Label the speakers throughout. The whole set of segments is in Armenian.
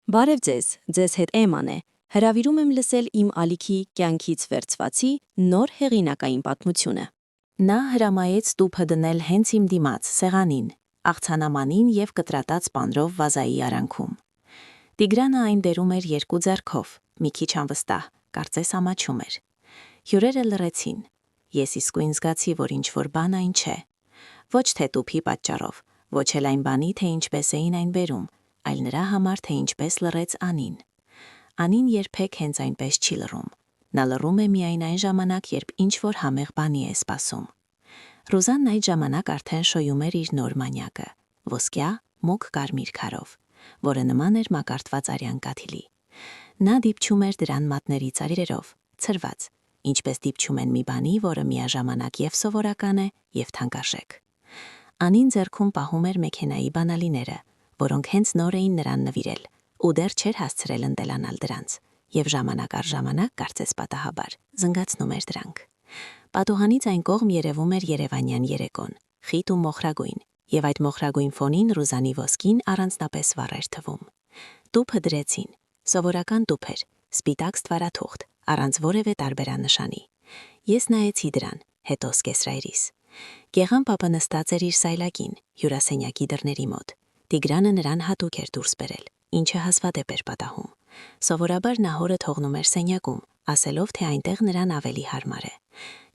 Speaker 1: Բարև ձեզ հետ Էման է, հրավիրում եմ լսել իմ ալիքի կյանքից վերցվածի նոր հեղինակային պատմությունը։
Speaker 2: Նա հրամայեց տուփը դնել հենց իմ դիմաց, սեղանին, աղցանամանին և կտրատած պանրով վազայի արանքում։ Տիգրանը այն բերում էր երկու ձեռքով, մի քիչ անվստահ, կարծես ամաչում էր։ Հյուրերը լռեցին։ Ես իսկույն զգացի, որ ինչ-որ բան այն չէ։ Ոչ թե տուփի պատճառով, ոչ էլ այն բանի, թե ինչպես էին այն բերում, այլ նրա համար, թե ինչպես լռեց Անին։ Անին երբեք հենց այնպես չի լռում։ Նա լռում է միայն այն ժամանակ, երբ ինչ-որ համեղ բանի է սպասում։ Ռուզանն այդ ժամանակ արդեն շոյում էր իր նոր մանյակը, ոսկյա, մուգ կարմիր քարով, որը նման էր մակարդված արյան կաթիլի։ Նա դիպչում էր դրան մատների ծարիրերով, ցրված, ինչպես դիպչում են մի բանի, որը միաժամանակ և սովորական է, և թանկարժեք։ Անին ձեռքում պահում էր մեքենայի բանալիները, որոնք հենց նոր էին նրան նվիրել, ու դեռ չէր հասցրել ընտելանալ դրանց, և ժամանակ առ ժամանակ, կարծես պատահաբար, զնգացնում էր դրանք։ Պատուհանից այն կողմ երևում էր երևանյան երեկոն, խիտ ու մոխրագույն, և այդ մոխրագույն ֆոնին Ռուզանի ոսկին առանձնապես վառ էր թվում։ Տուփը դրեցին, սովորական տուփ էր, սպիտակ ստվարաթուղթ, առանց որևէ տարբերանշանի։ Ես նայեցի դրան, հետո սկեսրայրիս։ Գեղան պապը նստած էր իր սայլակին, հյուրասենյակի դռների մոտ։ Տիգրանը նրան հատուկ էր դուրս բերել, ինչը հազվադեպ էր պատահում։ Սովորաբար նա հորը թողնում էր սենյակում, ասելով, թե այնտեղ նրան ավելի հարմար է։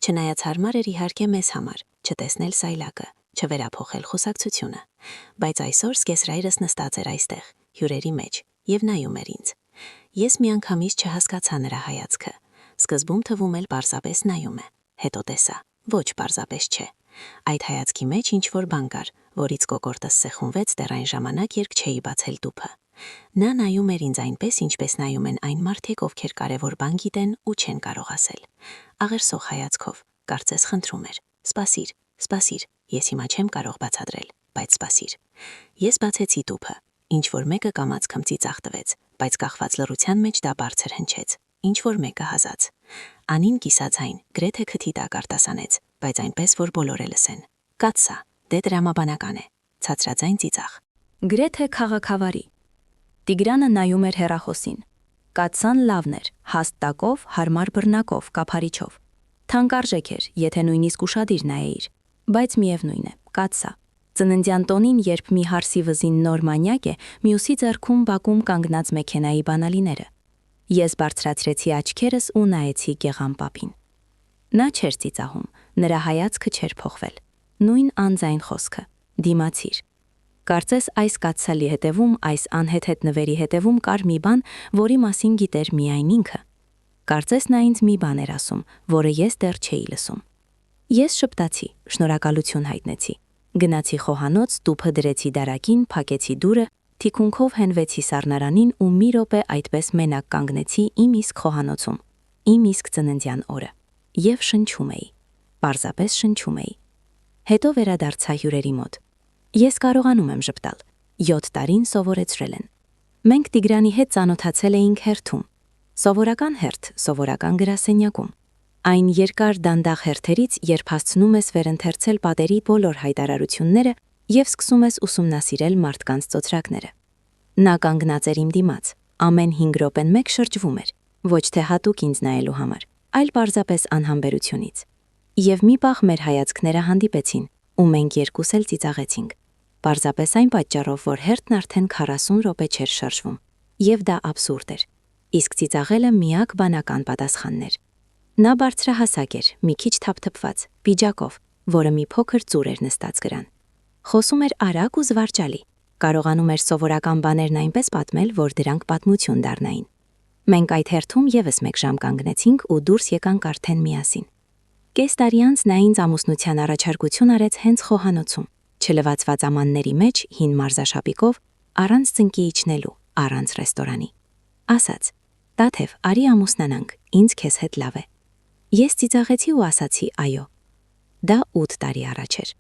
Speaker 2: Չնայած հարմար էր իհարկե մեզ համար, չտեսնել սայլակը, չվերափոխել խոսակցությունը, բայց այսօր սկեսրայրս նստած էր այստեղ, հյուրերի մեջ, և նայում էր ինձ։ Ես միանգամից չհասկացա նրա հայացքը։ Սկզբում թվում էլ պարզապես նայում է, հետո տեսա, ոչ պարզապես չէ։ Այդ հայացքի մեջ ինչ-որ բան կար, որից կոկորդս սեղմվեց դեռ այն ժամանակ, երբ չէի բացել տուփը։ Նա նայում էր ինձ այնպես, ինչպես նայում են այն մարդիկ, ովքեր կարևոր բան գիտեն ու չեն կարող ասել։ Աղերսող հայացքով, կարծես խնդրում էր. «Սպասիր, սպասիր, ես հիմա չեմ կարող բացատրել, բայց սպասիր»։ Ես բացեցի տուփը, ինչ-որ մեկը կամաց քմծի ծախ տվեց, բայց կախված լռության մեջ դա բարձր հնչեց, ինչ-որ մեկը հազաց։ Անին կիսաձայն, գրեթե քթի տակ արտասանեց, բայց այնպես, որ բոլորը լսեն. «Կաթսա, դե դրամաբանական է», ցածրաձայն ծիծաղ։
Speaker 1: Գրեթե քաղաքավարի։ Տիգրանը նայում էր հեռախոսին։ Կաթսան լավն էր, հաստ տակով, հարմար բռնակով, կափարիչով։ Թանկարժեք էր, եթե նույնիսկ ուշադիր նայեիր, բայց միևնույն է, կաթսա։ Ծննդյան տոնին, երբ մի հարսի վզին նոր մանյակ է, մյուսի ձեռքում բակում կանգնած մեքենայի բանալիները։ Ես բարձրացրեցի աչքերս ու նայեցի Գեղան պապին։ Նա չէր ծիծաղում, նրա հայացքը չէր փոխվել։ Նույն անձայն խոսքը. դիմացիր։ Կարծես այս կաթսալի հետևում, այս անհեթեթ նվերի հետևում կար մի բան, որի մասին գիտեր միայն ինքը։ Կարծես նա ինձ մի բան էր ասում, որը ես դեռ չէի լսում։ Ես շպտացի, շնորհակալություն հայտնեցի։ Գնացի խոհանոց, տուփը դրեցի դարակին, փակեցի դուռը, թիկունքով հենվեցի սառնարանին ու մի րոպե այդպես մենակ կանգնեցի իմ իսկ խոհանոցում, իմ իսկ ծննդյան օրը։ Եվ շնչում էի, պարզապես շնչում էի։ Հետո վերադարձա հյուրերի մոտ։ Ես կարողանում եմ ժպտալ, 7 տարին սովորեցրել են։ Մենք Տիգրանի հետ ծանոթացել էինք հերթում։ Սովորական հերթ, սովորական գրասենյակում։ Այն երկար դանդաղ հերթերից, երբ հասցնում ես վերընթերցել պատերի բոլոր հայտարարությունները և սկսում ես ուսումնասիրել մարդկանց ծոծրակները։ Նա կանգնած էր իմ դիմաց, ամեն 5 րոպեն մեկ շրջվում էր, ոչ թե հատուկ ինձ նայելու համար, այլ պարզապես անհամբերությունից։ Եվ մի պահ մեր հայացքները հանդիպեցին, ու մենք երկուս էլ ծիծաղեցինք։ Պարզապես այն պատճառով, որ հերթն արդեն 40 րոպե չէր շարժվում, և դա աբսուրդ էր։ Իսկ ծիծաղելը միակ բանական պատասխանն էր։ Նա բարձրահասակ էր, մի քիչ թափթփված, պիջակով, որը մի փոքր ծուր էր նստած գրան։ Խոսում էր արագ ու զվարճալի, կարողանում էր սովորական բաներն այնպես պատմել, որ դրանք պատմություն դառնային։ Մենք այդ հերթում ևս մեկ ժամ կանգնեցինք ու դուրս եկանք արդեն միասին։ Կես տարի անց նա ինձ ամուսնության առաջարկություն արեց հենց խոհանոցում, չլվացված ամանների մեջ, հին մարզաշապիկով, առանց ծնկի իջնելու, առանց ռեստորանի։ Ասաց. «Տաթև, արի ամուսնանանք, ինձ քեզ հետ լավ է»։ Ես ծիծաղեցի ու ասացի այո։ Դա 8 տարի առաջ էր։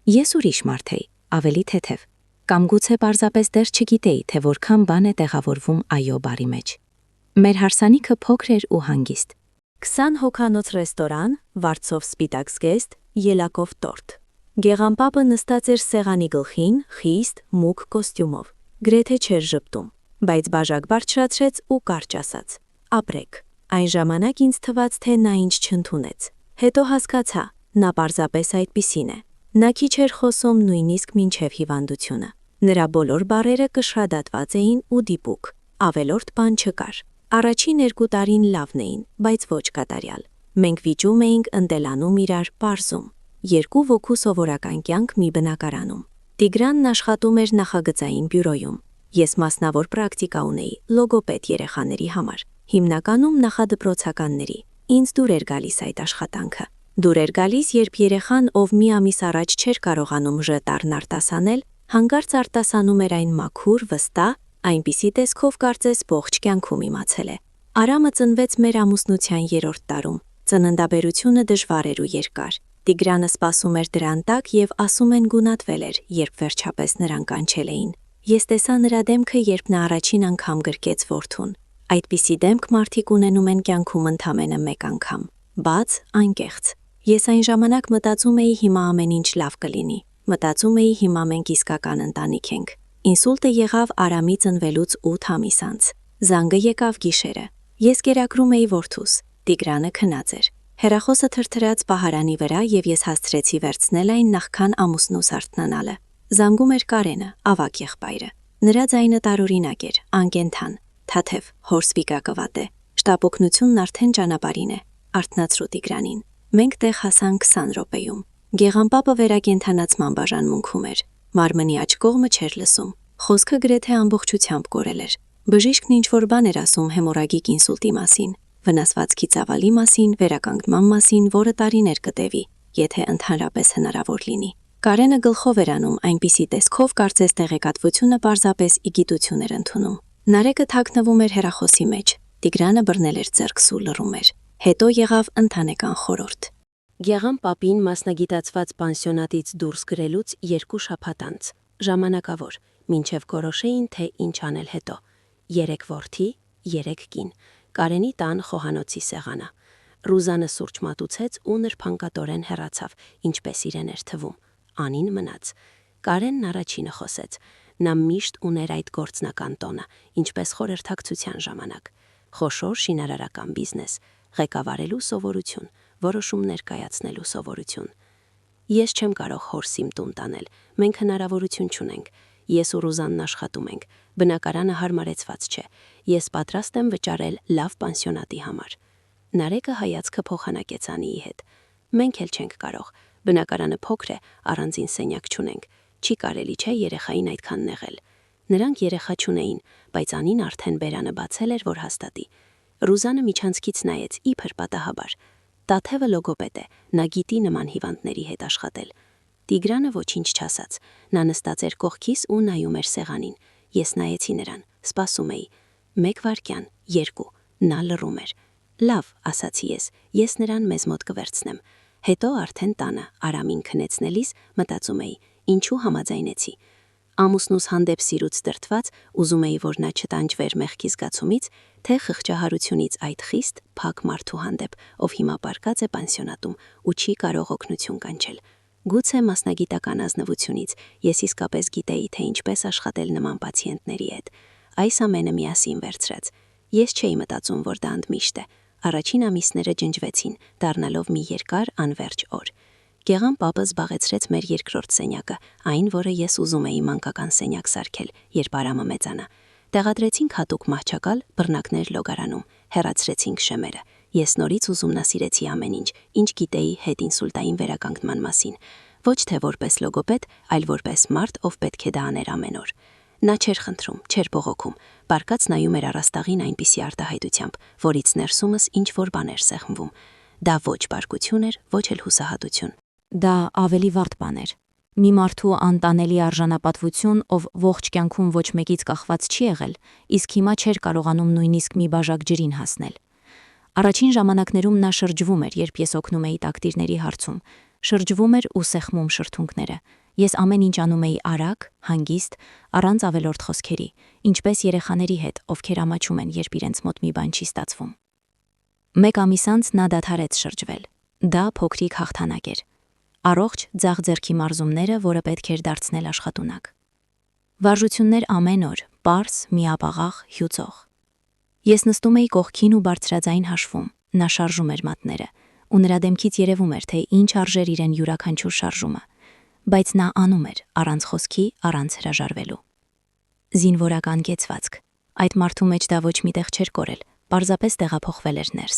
Speaker 1: Ես ուրիշ մարդ էի, ավելի թեթև, կամ գուցե պարզապես դեռ չգիտեի, թե որքան բան է տեղավորվում այո բառի մեջ։ Մեր հարսանիքը փոքր էր ու հանգիստ։ 20 հոգանոց ռեստորան, վարձով սպիտակ զգեստ, ելակով տորտ։ Գեղան պապը նստած էր սեղանի գլխին, խիստ, մուգ կոստյումով, գրեթե չէր ժպտում,
Speaker 2: բայց բաժակ բարձրացրեց ու կարճ ասաց. «Ապրեք»։ Այն ժամանակ ինձ թվաց, թե նա ինձ չընդունեց։ Հետո հասկացա, նա պարզապես այդպիսին է։ Նա քիչ էր խոսում նույնիսկ մինչև հիվանդությունը։ Նրա բոլոր բառերը կշռադատված էին ու դիպուկ, ավելորդ բան չկար։ Առաջին 2 տարին լավն էին, բայց ոչ կատարյալ։ Մենք վիճում էինք ընտելանում իրար պարզում։ 2 ոգու սովորական կյանք մի բնակարանում։ Տիգրանն աշխատում էր նախագծային բյուրոյում։ Ես մասնավոր պրակտիկա ունեի լոգոպեդ երեխաների համար, հիմնականում նախադպրոցականների։ Ինձ դուր էր գալիս այդ աշխատանքը։ Դուր էր գալիս, երբ երեխան, ով մի ամիս առաջ չէր կարողանում ժտարն արտասանել, հանկարծ արտասանում էր այն մաքուր, վստահ, այնպիսի տեսքով կարծես ողջ կյանքում իմացել է։ Արամը ծնվեց մեր ամուսնության 3-րդ տարում։ Ծննդաբերությունը դժվար էր ու երկար։ Տիգրանը սպասում էր դրան տակ և ասում են գունատվել էր, երբ վերջապես նրան կանչել էին։ Ես տեսա նրա դեմքը, երբ նա առաջին անգամ գրկեց որդուն։ Այդպիսի դեմք մարդիկ ունենում են կյանքում ընդամենը 1 անգամ։ Բաց, անկեղծ։ Ես այն ժամանակ մտածում էի հիմա ամեն ինչ լավ կլինի։ Մտածում էի հիմա մենք իսկական ընտանիք ենք։ Ինսուլտը եղավ Արամի ծնվելուց 8 ամիս անց։ Զանգը եկավ գիշերը։ Ես կերակրում էի որդուս։ Տիգրանը քնած էր։ Հեռախոսը թրթրաց պահարանի վրա և ես հասցրեցի վերցնել այն նախքան ամուսնուս արթնանալը։ Զանգում էր Կարենը, ավագ եղբայրը։ Նրա ձայնը տարօրինակ էր, անկենդան, թաթև, հորսվիկա կվատե։ Շտապօգնությունն արդեն ճանապարհին է, արթնացրու Տիգրանին։ Մենք տեղ հասանք 20 րոպեում։ Գեղամպապը վերակենդանացման բաժանմունքում էր։ Մարմնի աջ կողմը չէր լսում։ Խոսքը գրեթե ամբողջությամբ կորել էր։ Բժիշկն ինչ-որ բան էր ասում հեմորագիկ ինսուլտի մասին, վնասվածքի ծավալի մասին, վերականգնման մասին, որը տարիներ կտևի, եթե ընդհանրապես հնարավոր լինի։ Կարենը գլխով էր անում այնպիսի տեսքով, կարծես տեղեկատվությունը պարզապես իգիտություն էր ընդունում։ Նարեկը թաքնվում էր հեռախոսի մեջ, Տիգրանը բռնել էր ձեռքս ու լռում էր։ Հետո եղավ ընտանեկան խորհուրդ։
Speaker 3: Գեղամպապին մասնագիտացված պանսիոնատից դուրս գրելուց 2 շաբաթ անց, ժամանակավոր, մինչև որոշեին, թե ինչ անել հետո։ 3 որդի, 3 կին, Կարենի տան խոհանոցի սեղանը։ Ռուզանը սուրճ մատուցեց ու նրբանկատորեն հեռացավ, ինչպես իրեն էր թվում։ Անին մնաց։ Կարենն առաջինը խոսեց։ Նա միշտ ուներ այդ գործնական տոնը, ինչպես խորհրդակցության ժամանակ։ Խոշոր շինարարական բիզնես, ղեկավարելու սովորություն, որոշումներ կայացնելու սովորություն։ Ես չեմ կարող հորսիմ տուն տանել, մենք հնարավորություն չունենք։ Ես ու Ռուզանն աշխատում ենք, բնակարանը հարմարեցված չէ։ Ես պատրաստ եմ վճարել լավ պանսիոնատի համար։ Նարեկը հայացքը փոխանակեց Անիի հետ։ Մենք էլ չենք կարող, բնակարանը փոքր է, առանձին սենյակ չունենք, չի կարելի չէ երեխային այդքան նեղել։ Նրանք երեխա չունեին, բայց Անին արդեն բերանը բացել էր, որ հաստատի։ Ռուզանը միջանցքից նայեց, իբր պատահաբար։ Տաթևը լոգոպեդ է, նա գիտի նման հիվանդների հետ աշխատել։ Տիգրանը ոչինչ չասաց, նա նստած էր կողքիս ու նայում էր սեղանին։ Ես նայեցի նրան, սպասում էի։ 1 վայրկյան, 2, նա լռում էր։ Լավ, ասացի ես նրան մեզ մոտ կվերցնեմ։ Հետո արդեն տանը, Արամին քնեցնելիս մտածում էի, ինչու համաձայնեցի։ Ամուսնուս հանդեպ սիրուց դրդված, ուզում էի, որ նա չտանջվեր մեղքի զգացումից, թե խղճահարությունից այդ խիստ փակ մարդու հանդեպ, ով հիմա պարկած է պանսիոնատում ու չի կարող օգնություն կանչել։ Գուցե մասնագիտական ազնվությունից ես իսկապես գիտեի, թե ինչպես աշխատել նման պացիենտների հետ։ Այս ամենը միասին վերցրած։ Ես չէի մտածում, որ դա ընդմիշտ է։ Առաջին ամիսները ջնջվեցին, դառնալով մի երկար անվերջ օր։ Գեղամպապը զբաղեցրեց մեր երկրորդ սենյակը, այն, որը ես ուզում էի մանկական սենյակ սարքել, երբ Արամը մեծանա։ Տեղադրեցինք հատուկ մահճակալ, բռնակներ լոգարանում, հեռացրեցինք շեմերը։ Ես նորից ուսումնասիրեցի ամեն ինչ գիտեի հետինսուլտային վերականգնման մասին, ոչ թե որպես լոգոպեդ, այլ որպես մարդ, ով պետք է դա աներ ամեն օր։ Նա չէր խնդրում, չէր բողոքում, պարկած նայում էր առաստաղին այնպիսի արտահայտությամբ, որից ներսումս ինչ-որ բան էր սեղմվում։ Դա ոչ պարկություն էր, ոչ էլ հուսահատություն։
Speaker 1: Դա ավելի վառ բան էր։ Մի մարդու անտանելի արժանապատվություն, ով ողջ կյանքում ոչ մեկից կախված չի եղել, իսկ հիմա չէր կարողանում նույնիսկ մի բաժակ ջրին հասնել։ Առաջին ժամանակներում նա շրջվում էր, երբ ես օգնում էի տակտիրների հարցում, շրջվում էր ու սեղմում շրթունքները։ Ես ամեն ինչ անում էի արագ, հանգիստ, առանց ավելորդ խոսքերի, ինչպես երեխաների հետ, ովքեր ամաչում են, երբ իրենց մոտ մի բան չի ստացվում։ 1 ամիս անց նա դադարեց շրջվել։ Դա փոքրիկ հաղթանակ էր։ Առողջ ձախ ձեռքի մարզումները, որը պետք էր դարձնել աշխատունակ։ Վարժություններ ամեն օր, պարզ, միապաղաղ, հյուծող։ Ես նստում էի կողքին ու բարձրաձայն հաշվում, նա շարժում էր մատները, ու նրա դեմքից երևում էր, թե ինչ արժեր իրեն յուրաքանչյուր շարժումը, բայց նա անում էր, առանց խոսքի, առանց հրաժարվելու։ Զինվորական կեցվածք, այդ մարդու մեջ դա ոչ մի տեղ չէր կորել, պարզապես տեղափոխվել էր ներս։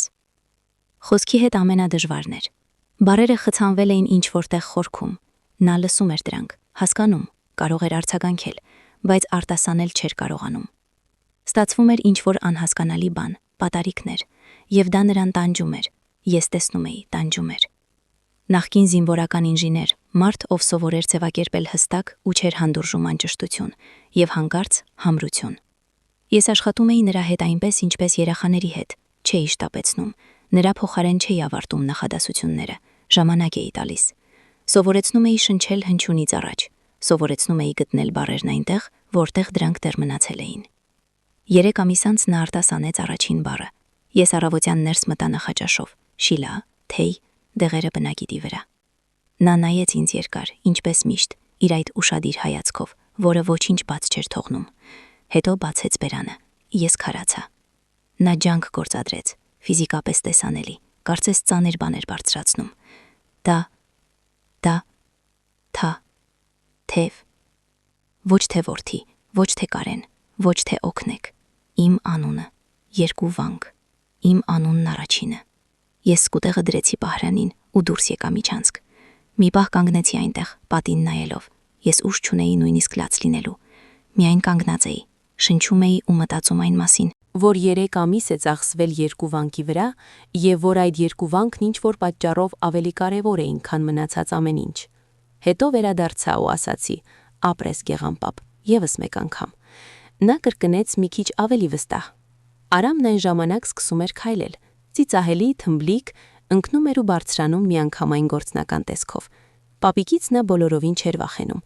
Speaker 1: Խոսքի հետ ամենադժվարն էր։ Բառերը խցանվել էին ինչ-որտեղ խորքում, նա լսում էր դրանք, հասկանում, կարող էր արձագանքել, բայց արտասանել չէր կարողանում։ Ստացվում էր ինչ-որ անհասկանալի բան, պատարիքներ, եւ դա նրան տանջում էր, ես տեսնում էի, տանջում էր։ Նախկին զինվորական ինժեներ, մարդ, ով սովորեր ձևակերպել հստակ ու չէր հանդուրժում անճշտություն, եւ հանկարծ համրություն։ Ես աշխատում էի նրա հետ այնպես, ինչպես երեխաների հետ, չէի շտապեցնում, նրա փոխարեն չէի ավարտում նախադասությունները, ժամանակ էի տալիս։ Սովորեցնում էի շնչել հնչյունից առաջ, սովորեցնում էի գտնել բառերն այնտեղ, որտեղ դրանք դեռ մնացել էին։ 3 ամիս անց նա արտասանեց առաջին բառը։ Ես առավոտյան ներս մտա նախաճաշով, շիլա, թեյ, դեղերը բնագիտի վրա։ Նա նայեց ինձ երկար, ինչպես միշտ, իր այդ ուշադիր հայացքով, որը ոչինչ բաց չէր թողնում։ Հետո բացեց բերանը, ես քարացա։ Նա ջանք գործադրեց, ֆիզիկապես տեսանելի, կարծես ծանր բաներ բարձրացնում։ Դա, թա, թև, ոչ թե որդի, ոչ թե Կարեն, ոչ թե օգնեք, իմ անունը, 2 վանք, իմ անունն առաջինը։ Ես սկուտեղը դրեցի Բահրանին ու դուրս եկա միջանցք։ Մի պահ կանգնեցի այնտեղ, պատին նայելով, ես ուժ չունեի նույնիսկ լաց լինելու։ Միայն կանգնած էի, շնչում էի ու մտածում այն մասին,
Speaker 3: որ 3 ամիս է ծախսվել 2 վանքի վրա եւ որ այդ 2 վանքն ինչ-որ պատճառով ավելի կարեւոր էին, քան մնացած ամեն ինչ։ Հետո վերադարձա ու ասացի. ապրես Գեղամպապ, եւս մեկ անգամ։ Նա կրկնեց մի քիչ ավելի վստահ։ Արամն այն ժամանակ սկսում էր քայլել, ծիծահելի, թմբլիկ, ընկնում էր ու բարձրանում միանգամայն գործնական տեսքով։ Պապիկից նա բոլորովին չէր վախենում։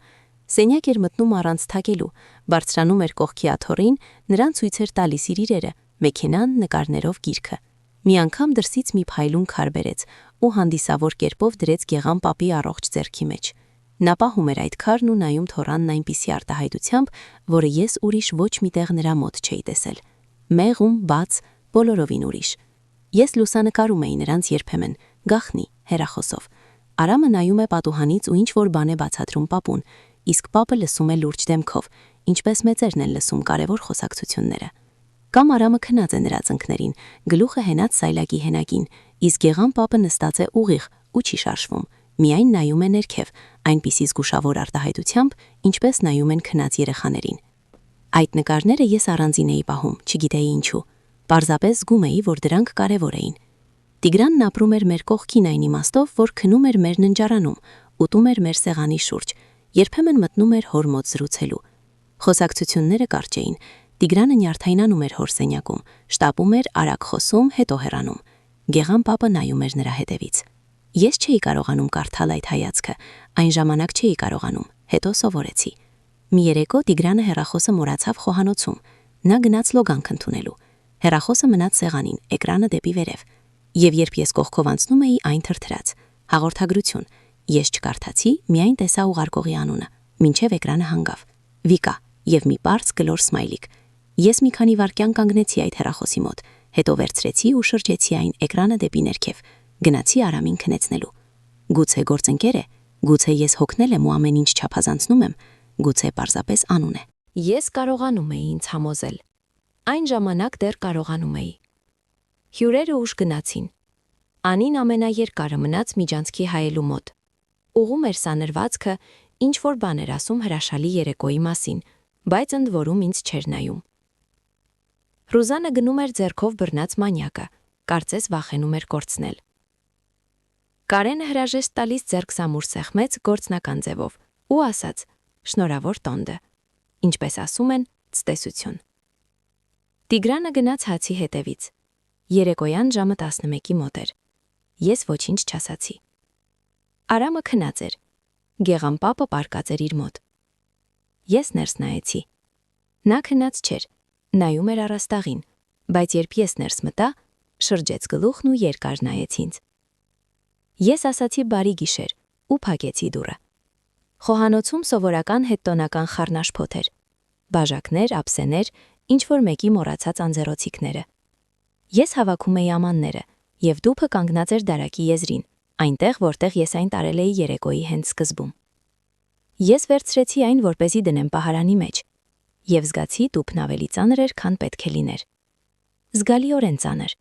Speaker 3: Սենյակ էր մտնում առանց թակելու, բարձրանում էր կողքի աթոռին, նրան ցույց էր տալիս իր իրերը, մեքենան, նկարներով գիրքը։ Մի անգամ դրսից մի փայլուն քար բերեց ու հանդիսավոր կերպով դրեց Գեղամպապի առողջ ձեռքի մեջ։ Նա պահում էր այդ քարն ու նայում թոռանն այնպիսի արտահայտությամբ, որը ես ուրիշ ոչ միտեղ նրա մոտ չէի տեսել։ Մեղում, բաց, բոլորովին ուրիշ։ Ես լուսանկարում էի նրանց երբեմն, գախնի, հեռախոսով։ Արամը նայում է պատուհանից ու ինչ-որ բան է բացատրում պապուն, իսկ պապը լսում է լուրջ դեմքով, ինչպես մեծերն են լսում կարևոր խոսակցությունները։ Կամ Արամը քնած է նրա ծնկներին, գլուխը հենած սայլակի հենակին, իսկ Գեղամպապը նստած է ուղիղ ու չի շարժվում, միայն նայում է ներքև, այնպիսի զգուշավոր արտահայտությամբ, ինչպես նայում են քնած երեխաներին։ Այդ նկարները ես առանձին էի պահում, չգիտեի ինչու։ Պարզապես զգում էի, որ դրանք կարևոր էին։ Տիգրանն ապրում էր մեր կողքին այն իմաստով, որ քնում էր մեր ննջարանում, ուտում էր մեր սեղանի շուրջ, երբեմն մտնում էր հոր մոտ զրուցելու։ Խոսակցությունները կարճ էին։ Տիգրանը նյարդայնանում էր հոր սենյակում, շտապում էր, արագ խոսում, հետո հեռանում։ Գեղամպապը նայում էր նրա հետևից։ Ես չէի կարողանում կարդալ այդ հայացքը, այն ժամանակ չէի կարողանում, հետո սովորեցի։ Մի երեկո Տիգրանը հեռախոսը մոռացավ խոհանոցում։ Նա գնաց լոգանք ընդունելու։ Հեռախոսը մնաց սեղանին, էկրանը դեպի վերև։ Եվ երբ ես կողքով անցնում էի, այն թրթրաց։ Հաղորդագրություն։ Ես չկարդացի, միայն տեսա ուղարկողի անունը, մինչև էկրանը հանգավ։ Վիկա եւ մի պարզ գլոր սմայլիկ։ Ես մի քանի վայրկյան կանգնեցի այդ հեռախոսի մոտ, հետո վերցրեցի ու շրջեցի այն էկրանը դեպի ներքև։ Գնացի Արամին քնեցնելու։ Գուցե գործընկեր է, գուցե ես հոգնել եմ ու ամեն ինչ չափազանցնում եմ, գուցե պարզապես անուն է։ Ես կարողանում էի ինձ համոզել։ Այն ժամանակ դեռ կարողանում էի։ Հյուրերը ուշ գնացին։ Անին ամենաերկարը մնաց միջանցքի հայելու մոտ։ Ուղում էր սանրվածքը, ինչ որ բան էր ասում հրաշալի երեկոյի մասին, բայց ընդ որում ինձ չէր նայում։ Ռուզանը գնում էր ձեռքով բռնած մանյակը, կարծես վախենում էր կորցնել։ Կարենը հրաժեշտ տալիս ձեռքսամուր սեղմեց գործնական ձևով ու ասաց. «Շնորհավոր տոնդը»։ Ինչպես ասում են, ցտեսություն։ Տիգրանը գնաց հացի հետևից։ Երեկոյան ժամը 11-ի մոտ էր։ Ես ոչինչ չասացի։ Արամը քնած էր։ Գեղամպապը պառկած էր իր մոտ։ Ես ներս նայեցի։ Նա քնած չէր, նայում էր առաստաղին, բայց երբ ես ներս մտա, շրջեց գլուխն ու երկար նայեց ինձ։ Ես ասացի բարի գիշեր ու փակեցի դուռը։ Խոհանոցում սովորական հետտոնական խառնաշփոթ էր։
Speaker 1: բաժակներ, ափսեներ, ինչ-որ մեկի մոռացած անձեռոցիկները։ Ես հավաքում էի ամանները, եւ դուփը կանգնած էր դարակի եզրին, այնտեղ, որտեղ ես այն տարել էի երեկոյի հենց սկզբում։ Ես վերցրեցի այն, որպեսզի դնեմ պահարանի մեջ, եւ զգացի դուփն ավելի ծանր էր, քան պետք է լիներ։ Զգալիորեն ծանր։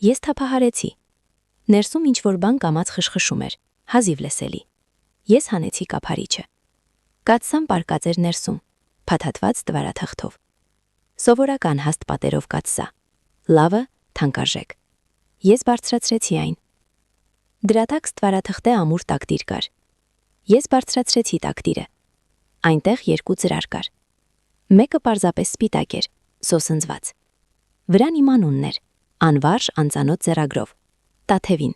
Speaker 1: Ես թափահարեցի։ Ներսում ինչ-որ բան կամաց խշխշում էր, հազիվ լսելի։ Ես հանեցի կափարիչը։ Կաթսան պարկած էր ներսում, փաթաթված տվարաթղթով։ Սովորական հաստ պատերով կաթսա։ Լավը, թանկարժեք։ Ես բարձրացրեցի այն։ Դրա տակ ստվարաթղթե ամուր տակտիր կար։ Ես բարձրացրեցի տակտիրը։ Այնտեղ երկու ծրար կար։ Մեկը պարզապես սպիտակ էր, սոսնձված։ Վրան իմ անունն էր, անվարժ անծանոթ ձեռագրով, Տաթևին։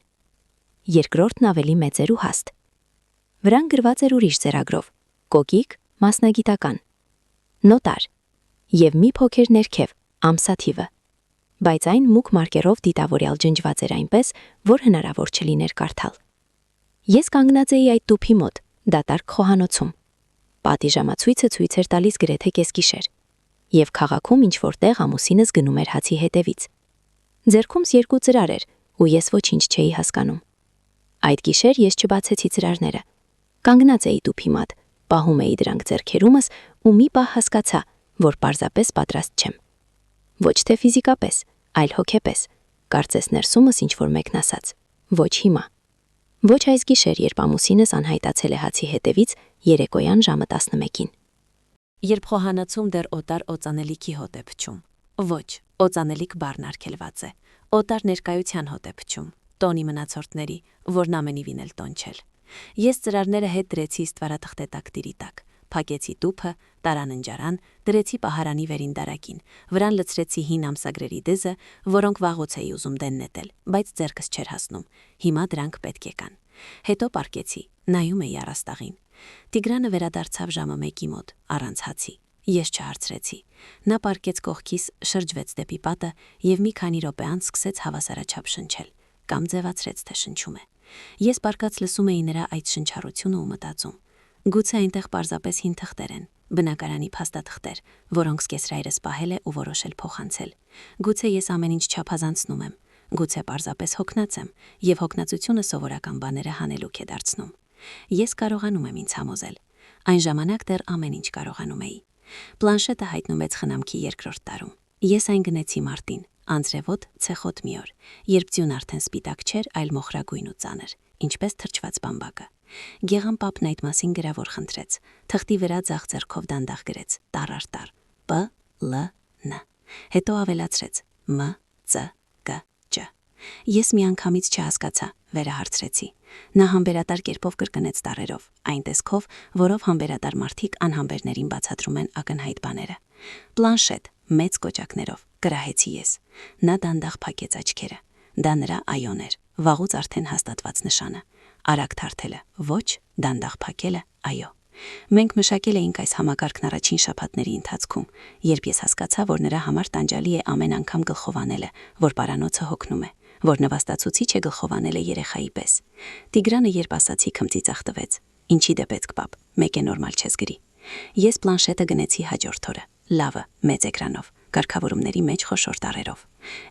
Speaker 1: Երկրորդն ավելի մեծ էր ու հաստ։ Վրան գրված էր ուրիշ ձեռագրով, կոկիկ, մասնագիտական, նոտար, եւ մի փոքր ներքև, ամսաթիվը։ Բայց այն մուգ մարկերով դիտավորյալ ջնջված էր այնպես, որ հնարավոր չլիներ կարդալ։ Ես կանգնած էի այդ տուփի մոտ, դատարկ խոհանոցում։ Պատիժամացույցը ցույց էր տալիս գրեթե կեսգիշեր, եւ քաղաքում ինչ-որ տեղ ամուսինս գնում էր հացի հետևից։ Ձեռքումս երկու ծրար էր, ու ես ոչինչ չէի հասկանում։ Այդ գիշեր ես չբացեցի ծրարները։ Կանգնած էի տուփի մոտ, պահում էի դրանք ձեռքերումս ու մի պահ հասկացա, որ պարզապես պատրաստ չեմ։ Ոչ թե ֆիզիկապես, այլ հոգեպես, կարծես ներսումս ինչ-որ մեկն ասաց։ Ոչ հիմա։ Ոչ այս գիշեր, երբ ամուսինս անհայտացել է հացի հետևից երեկոյան ժամը 11-ին։
Speaker 2: Երբ խոհանոցում դեռ օտար օծանելիքի հոտ է փչում։ Ոչ, օծանելիք բառն արգելված է։ Օտար ներկայության հոտ է փչում, տոնի մնացորդների, որն ամենիվին էլ տոն չել։ Ես ծրարները հետ դրեցի ստվարաթղթե տակտիրի տակ, փակեցի տուփը, տարաննջարան, դրեցի պահարանի վերին դարակին, վրան լցրեցի հին ամսագրերի դիզը, որոնք վաղուց էի ուզում դեն նետել, բայց ձեռքս չէր հասնում։ Հիմա դրանք պետք է կան։ Հետո պառկեցի, նայում էի առաստաղին։ Տիգրանը վերադարձավ ժամը 1-ի մոտ, առանց հացի։ Ես չհարցրեցի։ Նա պառկեց կողքիս, շրջվեց դեպի պատը եւ մի քանի րոպե անց սկսեց հավասարաչափ շնչել, կամ ձևացրեց, թե շնչում է։ Ես պառկած լսում էի նրա այդ շնչառությունը ու մտածում. գուցե այնտեղ պարզապես հին թղթեր են, բնակարանի փաստաթղթեր, որոնք սկեսրայրս պահել է ու որոշել փոխանցել։ Գուցե ես ամեն ինչ չափազանցնում եմ, գուցե պարզապես հոգնած եմ, եւ հոգնածությունը սովորական բաները հանելուկ է դարձնում։ Ես կարողանում եմ ինձ համոզել։ Այն ժամանակ դեռ ամեն ինչ կարողանում էի։ Պլանշետը հայտնվեց խնամքի երկրորդ տարում։ Ես այն գնեցի մարտին, անձրևոտ, ցեխոտ մի օր, երբ ձյուն արդեն սպիտակ չէր, այլ մոխրագույն ու ծանր, ինչպես թրջված բամբակը։ Գեղամ պապն այդ մասին գրավոր խնդրեց, թղթի վրա ձախ ձեռքով դանդաղ գրեց, տար առ տար, П, Լ, Ն։ Հետո ավելացրեց Մ, Ց, Կ, Ջ։ Ես միանգամից չհասկացա, վերահարցրեցի։ Նա համբերատար կերպով կրկնեց տառերով, այն տեսքով, որով համբերատար մարդիկ անհամբերներին բացատրում են ակնհայտ բաները։ Պլանշետ, մեծ կոճակներով, գրահեցի ես։ Նա դանդաղ փակեց աչքերը։ Դա նրա այոն էր, վաղուց արդեն հաստատված նշանը։ Արագ թարթելը, ոչ, դանդաղ փակելը, այո։ Մենք մշակել էինք այս համակարգն առաջին շաբաթների ընթացքում, երբ ես հասկացա, որ նրա համար տանջալի է ամեն անգամ գլխովանելը, որ պարանոցը հոգնում է, որ նվաստացուցիչ է գլխովանելը երեխայի պես։ Տիգրանը երբ ասացի քմծի ծաղտվեց. ինչի դեպեցք պապ, մեկ է նորմալ չես գրի։ Ես պլանշետը գնեցի հաջորդ օրը, լավը, մեծ էկրանով, կարգավորումների մեջ խոշոր տառերով։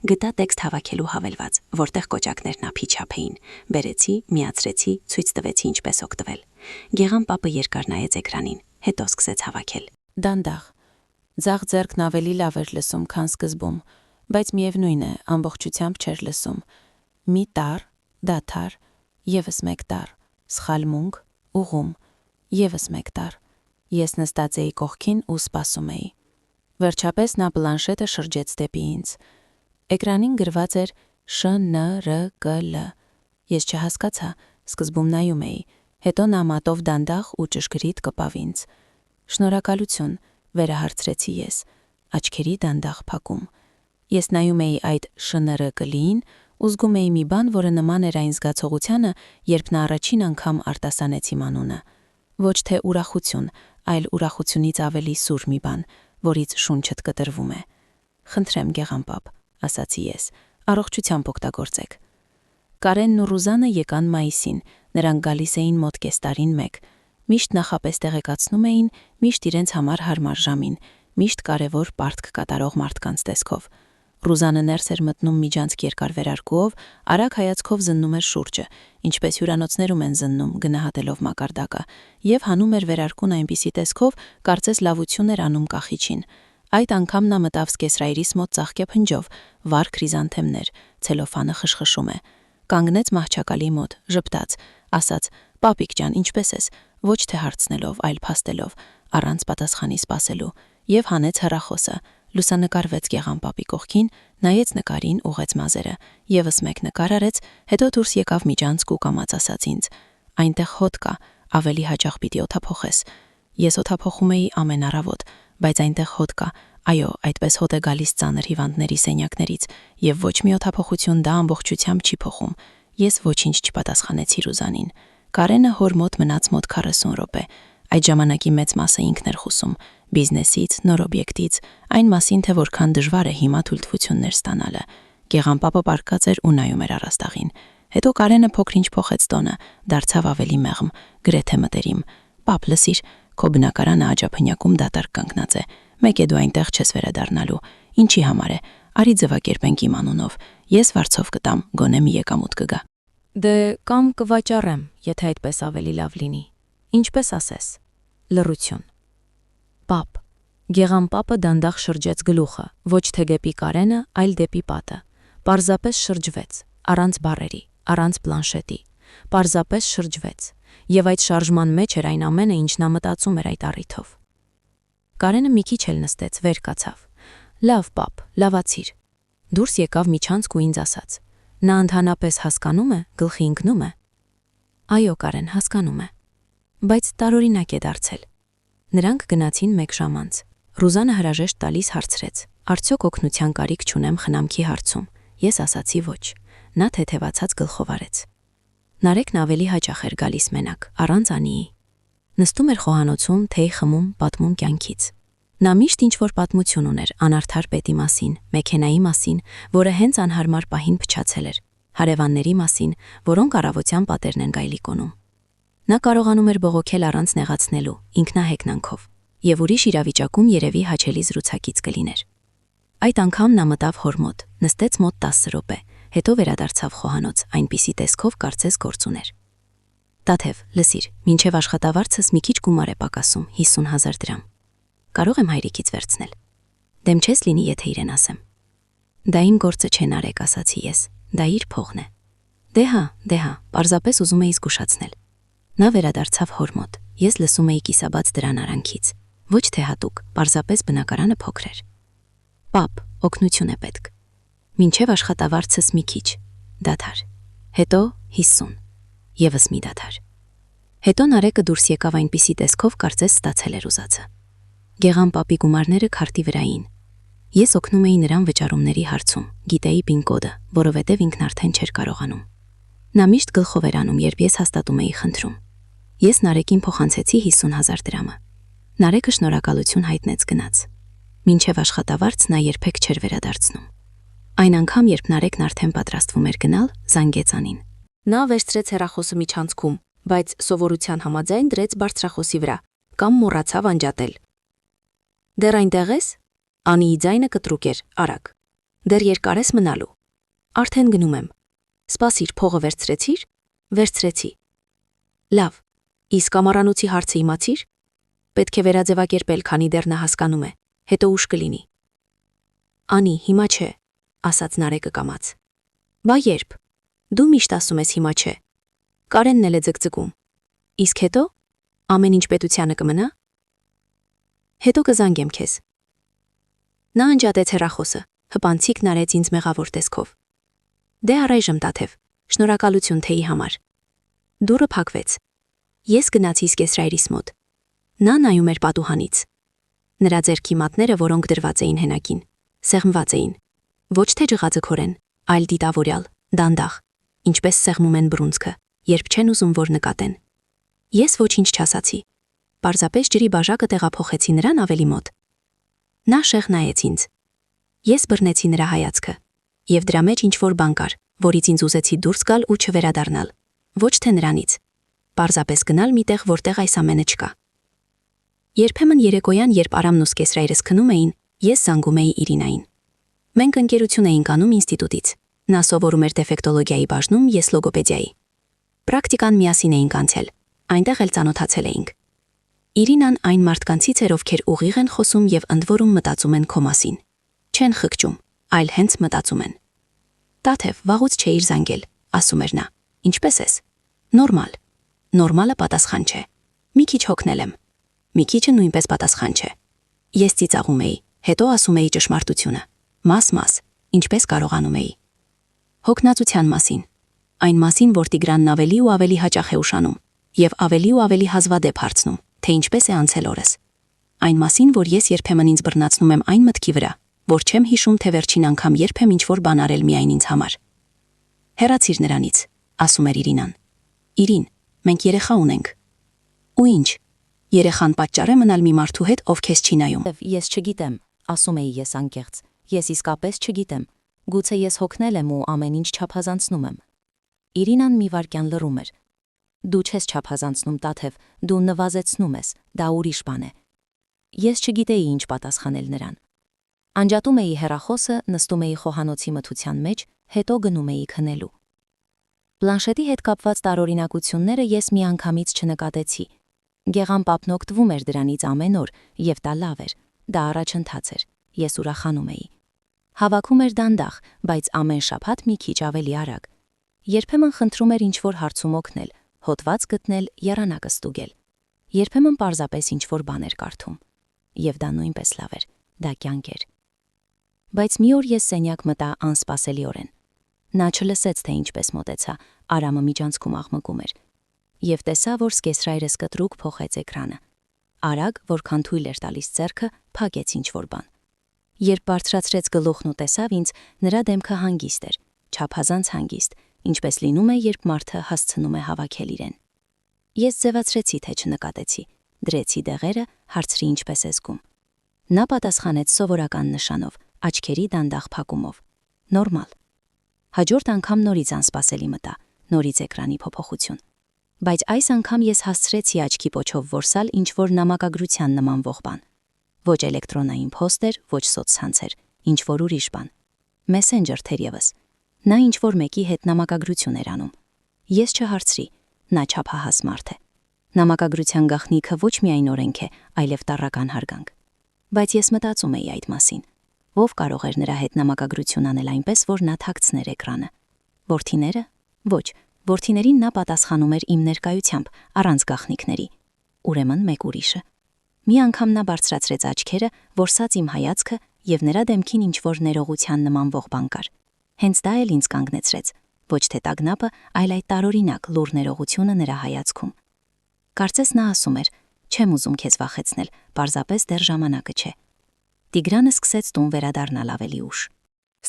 Speaker 2: Գտա տեքստ հավաքելու հավելված, որտեղ կոճակներն ափի-չափ էին։ Բերեցի, միացրեցի, ցույց տվեցի ինչպես օգտվել։ Գեղամ պապը երկար նայեց էկրանին, հետո սկսեց հավաքել։
Speaker 4: Դանդաղ։ Ձախ ձեռքն ավելի լավ էր լսում, քան սկզբում, բայց միևնույն է, ամբողջությամբ չէր լսում։ Մի տառ, դադար, եւս մեկ տառ, սխալմունք, ուղում, եւս մեկ տառ։ Ես նստած էի կողքին ու սպասում էի։ Վերջապես նա պլանշետը շրջեց դեպի ինձ։ Էկրանին գրված էր ՇՆՌԿԼ։ Ես չհասկացա, սկզբում նայում էի, հետո նա մատով դանդաղ ու ճշգրիտ կպավ ինձ։ Շնորհակալություն, վերահարցրեցի ես, աչքերի դանդաղ փակում։ Ես նայում էի այդ ՇՆՌԿԼ-ին ու զգում էի մի բան, որը նման էր այն զգացողությանը, երբ նա առաջին անգամ արտասանեց իմ անունը։ Ոչ թե ուրախություն, այլ ուրախությունից ավելի սուր մի բան, որից շունչդ կտրվում է։ Խնդրեմ, Գեղամ պապ, ասացի ես, առողջությամբ օգտագործեք։ Կարենն ու Ռուզանը եկան մայիսին, նրանք գալիս էին մոտ կես տարին մեկ։ Միշտ նախապես տեղեկացնում էին, միշտ իրենց համար հարմար ժամին, միշտ կարևոր պարտք կատարող մարդկանց տեսքով։ Ռուզանը ներս էր մտնում միջանցք երկար վերարկուով, արագ հայացքով զննում էր շուրջը, ինչպես հյուրանոցներում են զննում, գնահատելով մակարդակը, եւ հանում էր վերարկուն այնպիսի տեսքով, կարծես լավություն էր անում կախիչին։ Այդ անգամ նա մտավ զգեսրայրիս մոտ ծաղկե փնջով, վառ քրիզանթեմներ, ցելոֆանը խշխշում է։ Կանգնեց մահճակալի մոտ, ժպտաց, ասաց. «Պապիկ ջան, ինչպես ես», ոչ թե հարցնելով, այլ փաստելով, առանց պատասխանի սպասելու, եւ հանեց հեռախոսը, լուսանկարվեց Գեղամպապի կողքին, նայեց նկարին, ուղեց մազերը, եւս մեկ նկար արեց, հետո դուրս եկավ միջանցք ու կամաց ասաց ինձ. «Այնտեղ հոտ կա, ավելի հաճախ պիտի օթափողես»։ Ես օթափողում էի ամեն առավոտ, բայց այնտեղ հոտ կա, այո, այդպես հոտ է գալիս ծանր հիվանդների սենյակներից, եւ ոչ մի օթափողություն դա ամբողջությամբ չի փոխում։ Ես ոչինչ չպատասխանեցի Ռուզանին։ Կարենը հոր մոտ մնաց մոտ 40 րոպե։ Այդ ժամանակի մեծ մասը ինքն էր խոսում, բիզնեսից, նոր օբյեկտից, այն մասին, թե որքան դժվար է հիմա թույլտվություններ ստանալը։ Գեղամպապը պառկած էր ու նայում էր առաստաղին։ Հետո Կարենը փոքրինչ փոխեց տոնը, դարձավ ավելի մեղմ, գրեթե մտերիմ։ «Պապ, լսիր, քո բնակարանը աջափնյակում դատարկ կանգնած է։ Մեկ է դու այնտեղ չես վերադառնալու։ Ինչի համար է։ Արի ձևակերպենք իմ անունով։ Ես վարձով կտամ, գոնե մի եկամուտ կգա»։
Speaker 1: Դե կամ կվաճառեմ, եթե այդպես ավելի լավ լինի։ Ինչպես ասես։ Լռություն։ Պապ։ Գեղամպապը դանդաղ շրջեց գլուխը, ոչ թե դեպի Կարենը, այլ դեպի պատը։ Պարզապես շրջվեց, առանց բառերի, առանց պլանշետի։ Պարզապես շրջվեց, եւ այդ շարժման մեջ էր այն ամենը, ինչ նա մտածում էր այդ առիթով։ Կարենը մի քիչ էլ նստեց, վեր կացավ։ «Լավ, պապ, լավացիր»։ Դուրս եկավ միջանցք ու ինձ ասաց. «Նա ընդհանրապես հասկանում է, գլխի ընկնում է»։ «Այո, Կարեն, հասկանում է»։ Բայց տարօրինակ է դարձել։ Նրանք գնացին մեկ ժամ անց։ Ռուզանը հրաժեշտ տալիս հարցրեց. «Արդյոք օգնության կարիք չունեմ խնամքի հարցում»։ Ես ասացի ոչ։ Նա թեթևացած գլխով արեց։ Նարեկն ավելի հաճախ էր գալիս մենակ, առանց Անիի։ Նստում էր խոհանոցում, թեյ խմում, պատմում կյանքից։ Նա միշտ ինչ-որ պատմություն ուներ անարդար պետի մասին, մեքենայի մասին, որը հենց անհարմար պահին փչացել էր, հարևանների մասին, որոնք առավոտյան պատերն են գայլիկոնում։ Նա կարողանում էր բողոքել առանց նեղացնելու, ինքնահեգնանքով, եւ ուրիշ իրավիճակում երևի հաճելի զրուցակից կլիներ։ Այդ անգամ նա մտավ հոր մոտ, նստեց մոտ 10 րոպե, հետո վերադարձավ խոհանոց, այնպիսի տեսքով կարծես գործ ուներ։ «Տաթև, լսիր, մինչև աշխատավարձս մի քիչ գումար է պակասում, 50,000 դրամ։ Կարող եմ հայրիկից վերցնել։ Դեմ չես լինի, եթե իրեն ասեմ»։ «Դա իմ գործը չէ, Նարեկ», ասացի ես, «դա իր փողն է»։ Դե հա, պարզապես ուզում էի զգուշացնել։ Նա վերադարձավ հոր մոտ, ես լսում էի կիսաբաց դրան արանքից, ոչ թե հատուկ, պարզապես բնակարանը փոքր էր։ «Պապ, օգնություն է պետք։ Մինչև աշխատավարձս մի քիչ, դադար, հետո 50, եւս մի դադար»։ Հետո Նարեկը դուրս եկավ այնպիսի տեսքով, կարծես ստացել էր ուզածը։ Գեղամպապի գումարները քարտի վրային։ Ես օգնում էի նրան վճարումների հարցում, գիտեի PIN կոդը, որովհետև ինքն արդեն չէր կարողանում։ Նա միշտ գլխով էր անում, երբ ես հաստատում էի խնդրում։ Ես Նարեկին փոխանցեցի 50,000 դրամը։ Նարեկը շնորհակալություն հայտնեց, գնաց։ Մինչև աշխատավարձ նա երբեք չէր վերադարձնում։ Այն անգամ, երբ Նարեկն արդեն պատրաստվում էր գնալ, զանգեց Անին։ Նա վերցրեց հեռախոսը միջանցքում, բայց սովորության համաձայն դրեց բարձրախոսի վրա, կամ մոռացավ անջատել։ «Դեռ այնտեղ ես»։ Անիի ձայնը կտրուկ էր, արագ։ «Դեռ երկար ես մնալու»։ «Արդեն գնում եմ»։ «Սպասիր, փողը վերցրեցիր»։ «Վերցրեցի»։ «Լավ, իսկ ամառանոցի հարցը իմացիր»։ «Պետք է վերաձևակերպել, քանի դեռ նա հասկանում է, հետո ուշ կլինի»։ «Անի, հիմա չէ», ասաց Նարեկը կամաց։ «Բա երբ։ Դու միշտ ասում ես հիմա չէ»։ Կարենն էլ է ձգձգում։ «Իսկ հետո ամեն ինչ պետությանը կմնա»։ «Հետո կզանգեմ քեզ»։ Նա անջատեց հեռախոսը, հպանցիկ նարեց ինձ մեղավոր տեսքով։ «Դե առայժմ, Տաթև, շնորհակալություն թեյի համար»։ Դուռը փակվեց։ Ես գնացի զգեսրայրիս մոտ։ Նա նայում էր պատուհանից։ Նրա ձեռքի մատները, որոնք դրված էին հենակին, սեղմված էին։ Ոչ թե ջղաձգորեն, այլ դիտավորյալ, դանդաղ, ինչպես սեղմում են բռունցքը, երբ չեն ուզում, որ նկատեն։ Ես ոչինչ չասացի։ Պարզապես ջրի բաժակը տեղափոխեցի նրան ավելի մոտ։ Նա շեղ նայեց ինձ։ Ես բռնեցի նրա հայացքը, եւ դրա մեջ ինչ-որ բան կար, որից ինձ ուզեցի դուրս գալ ու չվերադառնալ։ Ոչ թե նրանից։ Պարզապես գնալ միտեղ, որտեղ այս ամենը չկա։ Երբեմն երեկոյան, երբ Արամն ու սկեսրայրս քնում էին, ես զանգում էի Իրինային։ Մենք ընկերություն էինք անում ինստիտուտից։ Նա սովորում էր դեֆեկտոլոգիայի բաժնում, ես լոգոպեդիայի։ Պրակտիկան միասին էինք անցել, այնտեղ էլ ծանոթացել էինք։ Իրինան այն մարդկանցից էր, ովքեր ուղիղ են խոսում եւ ընդ որում մտածում են քո մասին։ Չեն խղճում, այլ հենց մտածում են։ Տաթև վաղուց չէիր զանգել, ասում էր նա։ Ինչպե՞ս ես։ Նորմալ։ Նորմալը պատասխան չէ։ Մի քիչ հոգնել եմ։ Մի քիչը նույնպես պատասխան չէ։ Ես ծիծաղում էի, հետո ասում էի ճշմարտությունը։ Մաս, ինչպես կարողանում էի։ Հոգնածության մասին։ Այն մասին, որ Տիգրանն ավելի ու ավելի հաճախ է ուշանում եւ ավելի ու ավելի հազվադեպ հարցնում, թե ինչպես է անցել օրս։ Այն մասին, որ ես երբեմն ինձ բռնացնում եմ այն մտքի վրա, որ չեմ հիշում, թե վերջին անգամ երբ եմ ինչ-որ բան արել միայն ինձ համար։ Հեռացիր նրանից, ասում էր Իրինան։ Իրին, մենք երեխա ունենք։ Ու ինչ։ Երեխան պատճառ է մնալ մի մարդու հետ, ով քեզ չի նայում։
Speaker 5: Ես չգիտեմ, ասում էի ես անկեղծ։ Ես իսկապես չգիտեմ։ Գուցե ես հոգնել եմ ու ամեն ինչ չափազանցնում եմ։ Իրինան մի վարքյան լռում էր։ Դու չես չափազանցնում, Տաթև, դու նվազեցնում ես, դա ուրիշ բան է։ Ես չգիտեի ինչ պատասխանել նրան։ Անջատում էի հեռախոսը, նստում էի խոհանոցի մթության մեջ, հետո գնում էի քնելու։ Պլանշետի հետ կապված տարօրինակությունները ես միանգամից չնկատեցի։ Գեղամ պապն օգտվում էր դրանից ամեն օր, եւ դա լավ էր, դա առաջընթաց էր, ես ուրախանում էի։ Հավաքում էր դանդաղ, բայց ամեն շաբաթ մի քիչ ավելի արագ։ Երբեմն խնդրում էր ինչ-որ հարցում օգնել, հոդված գտնել, եռանակը ստուգել։ Երբեմն պարզապես ինչ-որ բան էր կարդում։ Եվ դա նույնպես լավ էր, դա կյանք էր։ Բայց մի օր ես սենյակ մտա անսպասելիորեն։ Նա չլսեց, թե ինչպես մոտեցա, Արամը միջանցքում աղմկում էր։ Եվ տեսա, որ սկեսրայրս կտրուկ փոխեց էկրանը։ Արագ, որքան թույլ էր տալիս ձեռքը, փակեց ինչ-որ բան։ Երբ բարձրացրեց գլուխն ու տեսավ ինձ, նրա դեմքը հանգիստ էր, չափազանց հանգիստ, ինչպես լինում է, երբ մարդը հասցնում է հավաքել իրեն։ Ես ձևացրեցի, թե չնկատեցի, դրեցի դեղերը, հարցրի ինչպես է զգում։ Նա պատասխանեց սովորական նշանով, աչքերի դանդաղ փակումով։ Նորմալ։ Հաջորդ անգամ նորից անսպասելի մտա, նորից էկրանի փոփոխություն։ Բայց այս անգամ ես հասցրեցի աչքի պոչով որսալ ինչ-որ նամակագրության նմանվող բան։ Ոչ էլեկտրոնային փոստեր, ոչ սոցցանցեր, ինչ-որ ուրիշ բան։ Messenger թերևս։ Նա ինչ-որ մեկի հետ նամակագրություն էր անում։ Ես չհարցրի, նա չափահաս մարդ է։ Նամակագրության գաղտնիքը ոչ միայն օրենք է, այլև տառական հարգանք։ Բայց ես մտածում էի այդ մասին։ Ով կարող էր նրա հետ նամակագրություն անել այնպես, որ նա թաքցներ էկրանը։ Որդիները։ Ոչ, որդիներին նա պատասխանում էր իմ ներկայությամբ, առանց գաղտնիքների։ Ուրեմն մեկ ուրիշը։ Մի անգամ նա բարձրացրեց աչքերը, որսաց իմ հայացքը եւ նրա դեմքին ինչ-որ ներողության նմանվող բան կար։ Հենց դա էլ ինձ կանգնեցրեց, ոչ թե տագնապը, այլ այդ տարօրինակ լուր ներողությունը նրա հայացքում։ Կարծես նա ասում էր. «Չեմ ուզում քեզ վախեցնել, պարզապես դեռ ժամանակը չէ»։ Տիգրանը սկսեց տուն վերադառնալ ավելի ուշ։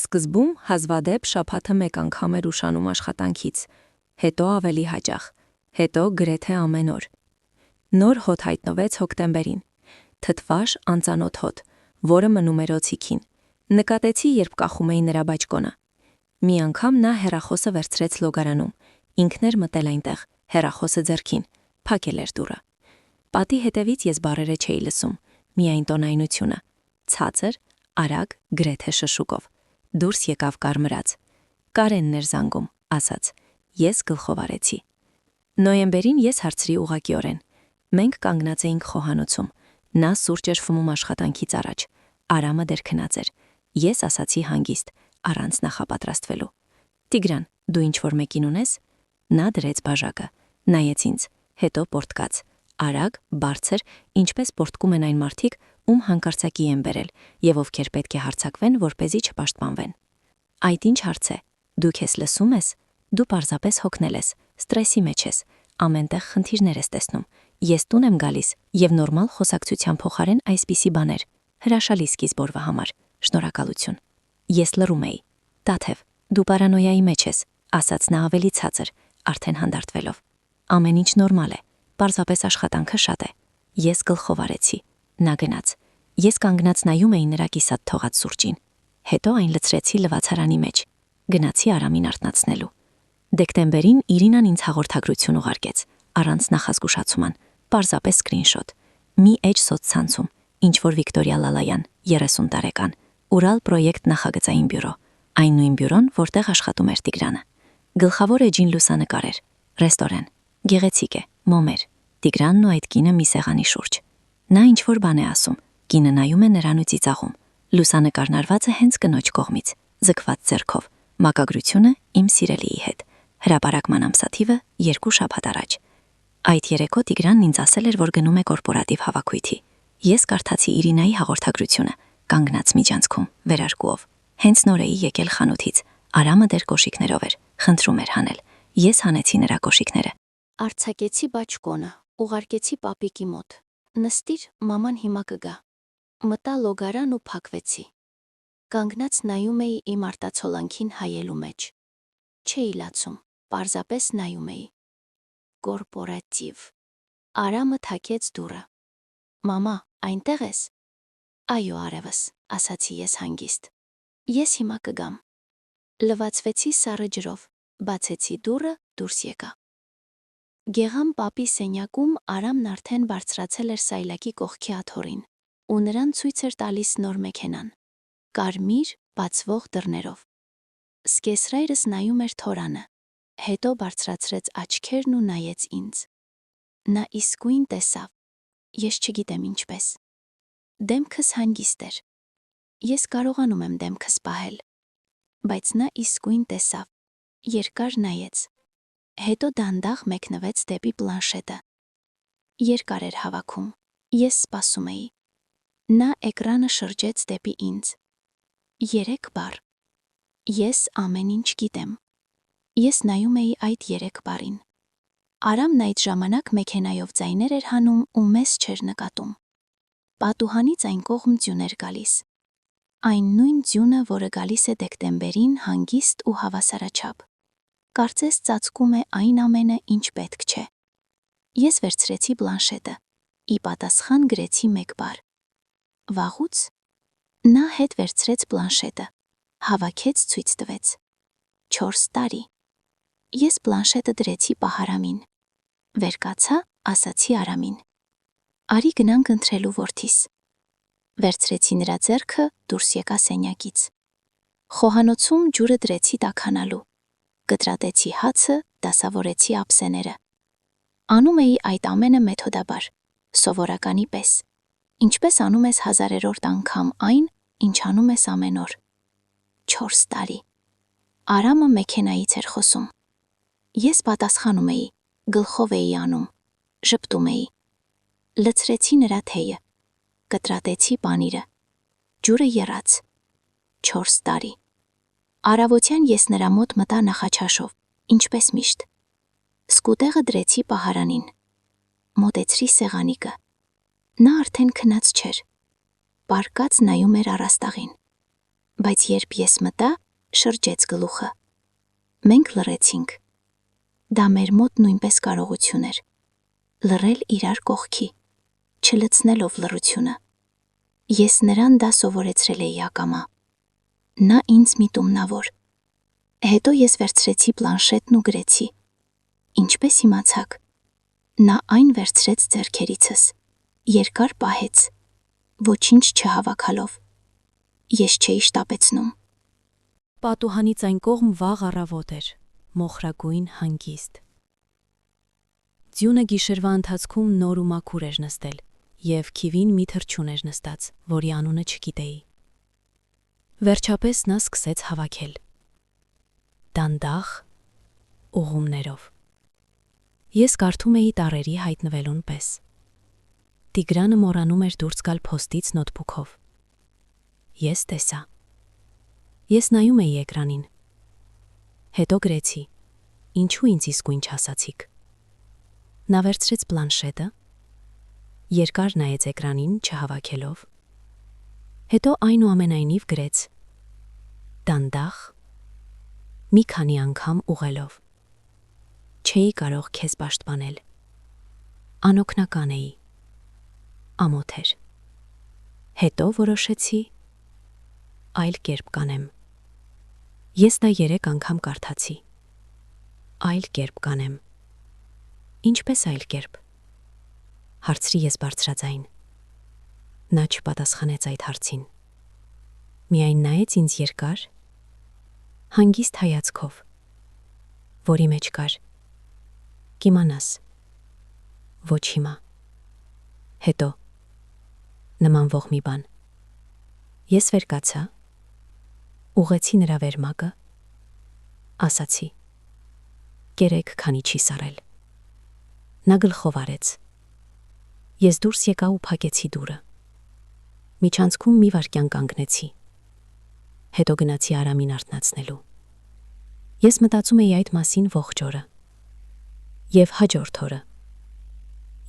Speaker 3: Սկզբում հազվադեպ շաբաթը մեկ անգամ էր ուշանում աշխատանքից, հետո ավելի հաճախ, հետո գրեթե ամեն օր։ Նոր հոտ հայտնվեց հոկտեմբերին։ Թթվաշ անծանոթ հոտ, որը մնում էր օձիքին։ Նկատեցի, երբ կախում էի նրա բաճկոնը։ Մի անգամ նա հեռախոսը վերցրեց լոգարանում, ինքն էր մտել այնտեղ, հեռախոսը ձեռքին, փակել էր դուռը։ Պատի հետևից ես բառերը չէի լսում, միայն տոնայնությունը, ցածր, արագ, գրեթե շշուկով։ Դուրս եկավ կարմրած։ Կարենն էր զանգում, ասաց։ Ես գլխով արեցի։ Նոյեմբերին ես հարցրի ուղղակիորեն։ Մենք կանգնած էինք խոհանոցում։ Նա սուրճ էր խմում աշխատանքից առաջ։ Արամը դեռ քնած էր։ Ես ասացի հանգիստ, առանց նախապատրաստվելու։ Տիգրան, դու ինչ-որ մեկին ունես։ Նա դրեց բաժակը, նայեց ինձ, հետո պորտկաց։ Արագ, բարձր, ինչպես պորտկում են այն մարդիկ, ում հանկարծակի են բերել, եւ ովքեր պետք է հարձակվեն, որպեսզի չպաշտպանվեն։ Այդ ինչ հարց է։ Դու քեզ լսում ես։ Դու պարզապես հոգնել ես, ստրեսի մեջ ես, ամենտեղ խնդիրներ ես տեսնում։ Ես տուն եմ գալիս եւ նորմալ խոսակցության փոխարեն այսպիսի բաներ։ Հրաշալի սկիզբ օրվա համար։ Շնորհակալություն։ Ես լռում էի։ Տաթև, դու պարանոյայի մեջ ես, ասաց նա ավելի ցածր, արդեն հանդարտվելով։ Ամեն ինչ նորմալ է, պարզապես աշխատանքը շատ է։ Ես գլխով արեցի։ Նա գնաց։ Ես կանգնած նայում էի նրա կիսատ թողած սուրճին։ Հետո այն լցրեցի լվացարանի մեջ։ Գնացի Արամին արթնացնելու։ Դեկտեմբերին Իրինան ինձ հաղորդագրություն ուղարկեց, առանց նախազգուշացման, պարզապես սկրինշոտ։
Speaker 1: Մի էջ սոցցանցում, ինչ որ Վիկտորիա Լալայան, 30 տարեկան, Ural պրոյեկտ նախագծային բյուրո, այն նույն բյուրոն, որտեղ աշխատում էր Տիգրանը։ Գլխավոր էջին լուսանկար էր, ռեստորան, գեղեցիկ է, մոմեր, Տիգրանն ու այդ կինը մի սեղանի շուրջ։ Նա ինչ որ բան է ասում, կինը նայում է նրան ու ծիծաղում։ Լուսանկարն արված է հենց կնոջ կողմից, ձգված ձեռքով, մակագրությունը իմ սիրելիի հետ։ Հրապարակման ամսաթիվը 2 շաբաթ առաջ։ Այդ երեկո Տիգրանն ինձ ասել էր, որ գնում է կորպորատիվ հավաքույթի։ Ես կարդացի Իրինայի հաղորդագրությունը, կանգնած միջանցքում, վերարկուով։ Հենց նոր էի եկել խանութից, Արամը դեռ կոշիկներով էր, խնդրում էր հանել։ Ես հանեցի նրա կոշիկները։
Speaker 6: Արցակեցի բաճկոնը, ուղարկեցի պապիկի մոտ։ Նստիր, մաման հիմա կգա։ Մտա լոգարան ու փակվեցի։ Կանգնած նայում էի իմ արտացոլանքին հայելու մեջ։ Չէի լացում, պարզապես նայում էի։ Կորպորատիվ։ Արամը թակեց դուռը։ Մամա, այնտեղ ես։ Այո, արևս, ասացի ես հանգիստ։ Ես հիմա կգամ։ Լվացվեցի սառը ջրով, բացեցի դուռը, դուրս եկա։ Գեղամ պապի սենյակում Արամն արդեն բարձրացել էր սայլակի կողքի աթոռին, ու նրան ցույց էր տալիս նոր մեքենան, կարմիր, բացվող դռներով։ Սկեսրայրս նայում էր թորանը, հետո բարձրացրեց աչքերն ու նայեց ինձ։ Նա իսկույն տեսավ, ես չգիտեմ ինչպես։ Դեմքս հանգիստ էր։ Ես կարողանում եմ դեմքս պահել, բայց նա իսկույն տեսավ, երկար նայեց, հետո դանդաղ մեկնվեց դեպի պլանշետը։ Երկար էր հավաքում, ես սպասում էի։ Նա էկրանը շրջեց դեպի ինձ։ 3 բառ։ Ես ամեն ինչ գիտեմ։ Ես նայում էի այդ 3 բառին։ Արամն այդ ժամանակ մեքենայով ձայներ էր հանում ու մեզ չէր նկատում։ Պատուհանից այն կողմ ձյուն էր գալիս։ Այն նույն ձյունը, որը գալիս է դեկտեմբերին հանգիստ ու հավասարաչափ։ Կարծես ծածկում է այն ամենը, ինչ պետք չէ։ Ես վերցրեցի պլանշետը, ի պատասխան գրեցի 1 բառ։ Վաղուց։ Նա հետ վերցրեց պլանշետը, հավաքեց ցույց տվեց։ 4 տարի։ Ես պլանշետը դրեցի պահարամին։ Վեր կացա, ասացի Արամին. Արի գնանք ընտրելու որդիս։ Վերցրեցի նրա ձեռքը, դուրս եկա սենյակից։ Խոհանոցում ջուրը դրեցի տաքանալու։ Կտրատեցի հացը, դասավորեցի ափսեները։ Անում էի այդ ամենը մեթոդաբար, սովորականի պես։ Ինչպես անում ես 1000-րդ անգամ այն, ինչ անում ես ամեն օր։ 4 տարի։ Արամը մեքենայից էր խոսում։ Ես պատասխանում էի, գլխով էի անում, ժպտում էի։ Լցրեցի նրա թեյը, կտրատեցի պանիրը, ջուրը եռաց։ 4 տարի։ Առավոտյան ես նրա մոտ մտա նախաչաշով, ինչպես միշտ։ Սկուտեղը դրեցի պահարանին։ Մոտեցրի սեղանիկը։ Նա արդեն քնած չէր։ Պարկած նայում էր առաստաղին։ Բայց երբ ես մտա, շրջեց գլուխը։ Մենք լռեցինք։ Դա մեր մոտ նույնպես կարողություն էր։ Լռել իրար կողքի, չլցնելով լռությունը։ Ես նրան դա սովորեցրել էի ակամա։ Նա ինձ միտումնավոր։ Հետո ես վերցրեցի պլանշետն ու գրեցի։ Ինչպես իմացաք։ Նա այն վերցրեց ձեռքերիցս, երկար պահեց, ոչինչ չհավաքալով։ Ես չէի շտապեցնում։
Speaker 4: Պատուհանից այն կողմ վաղ առավոտ էր, մոխրագույն հանգիստ։ Ձյունը գիշերվա ընթացքում նոր ու մաքուր էր նստել, և քիվին մի թռչուն էր նստած, որի անունը չգիտեի։ Վերջապես նա սկսեց հավաքել։ Դանդաղ, ուղումներով։ Ես կարդում էի տառերի հայտնվելուն պես։ Տիգրանը մոռանում էր դուրս գալ փոստից նոթբուքով։ Ես տեսա։ Ես նայում էի էկրանին։ Հետո գրեցի. Ինչու ինձ իսկույն չասացիք։ Նա վերցրեց պլանշետը, երկար նայեց էկրանին չհավաքելով, հետո այնուամենայնիվ գրեց. Դանդաղ, մի քանի անգամ ուղղելով։ Չէի կարող քեզ պաշտպանել։ Անօգնական էի։ Ամոթ էր։ Հետո որոշեցի այլ կերպ կանեմ։ Ես դա 3 անգամ կարդացի։ Այլ կերպ կանեմ։ Ինչպես այլ կերպ։
Speaker 2: հարցրի ես բարձրաձայն։ Նա չպատասխանեց այդ հարցին։ Միայն նայեց ինձ երկար, հանգիստ հայացքով, որի մեջ կար. կիմանաս, ոչ հիմա, հետո, նմանվող մի բան։ Ես վեր կացա, ուղեցի նրա վերմակը, ասացի. կերեք, քանի չի սարել։ Նա գլխով արեց։ Ես դուրս եկա ու փակեցի դուռը։ Միջանցքում մի վայրկյան կանգնեցի։ Հետո գնացի Արամին արթնացնելու։ Ես մտածում էի այդ մասին ողջ օրը։ Եվ հաջորդ օրը։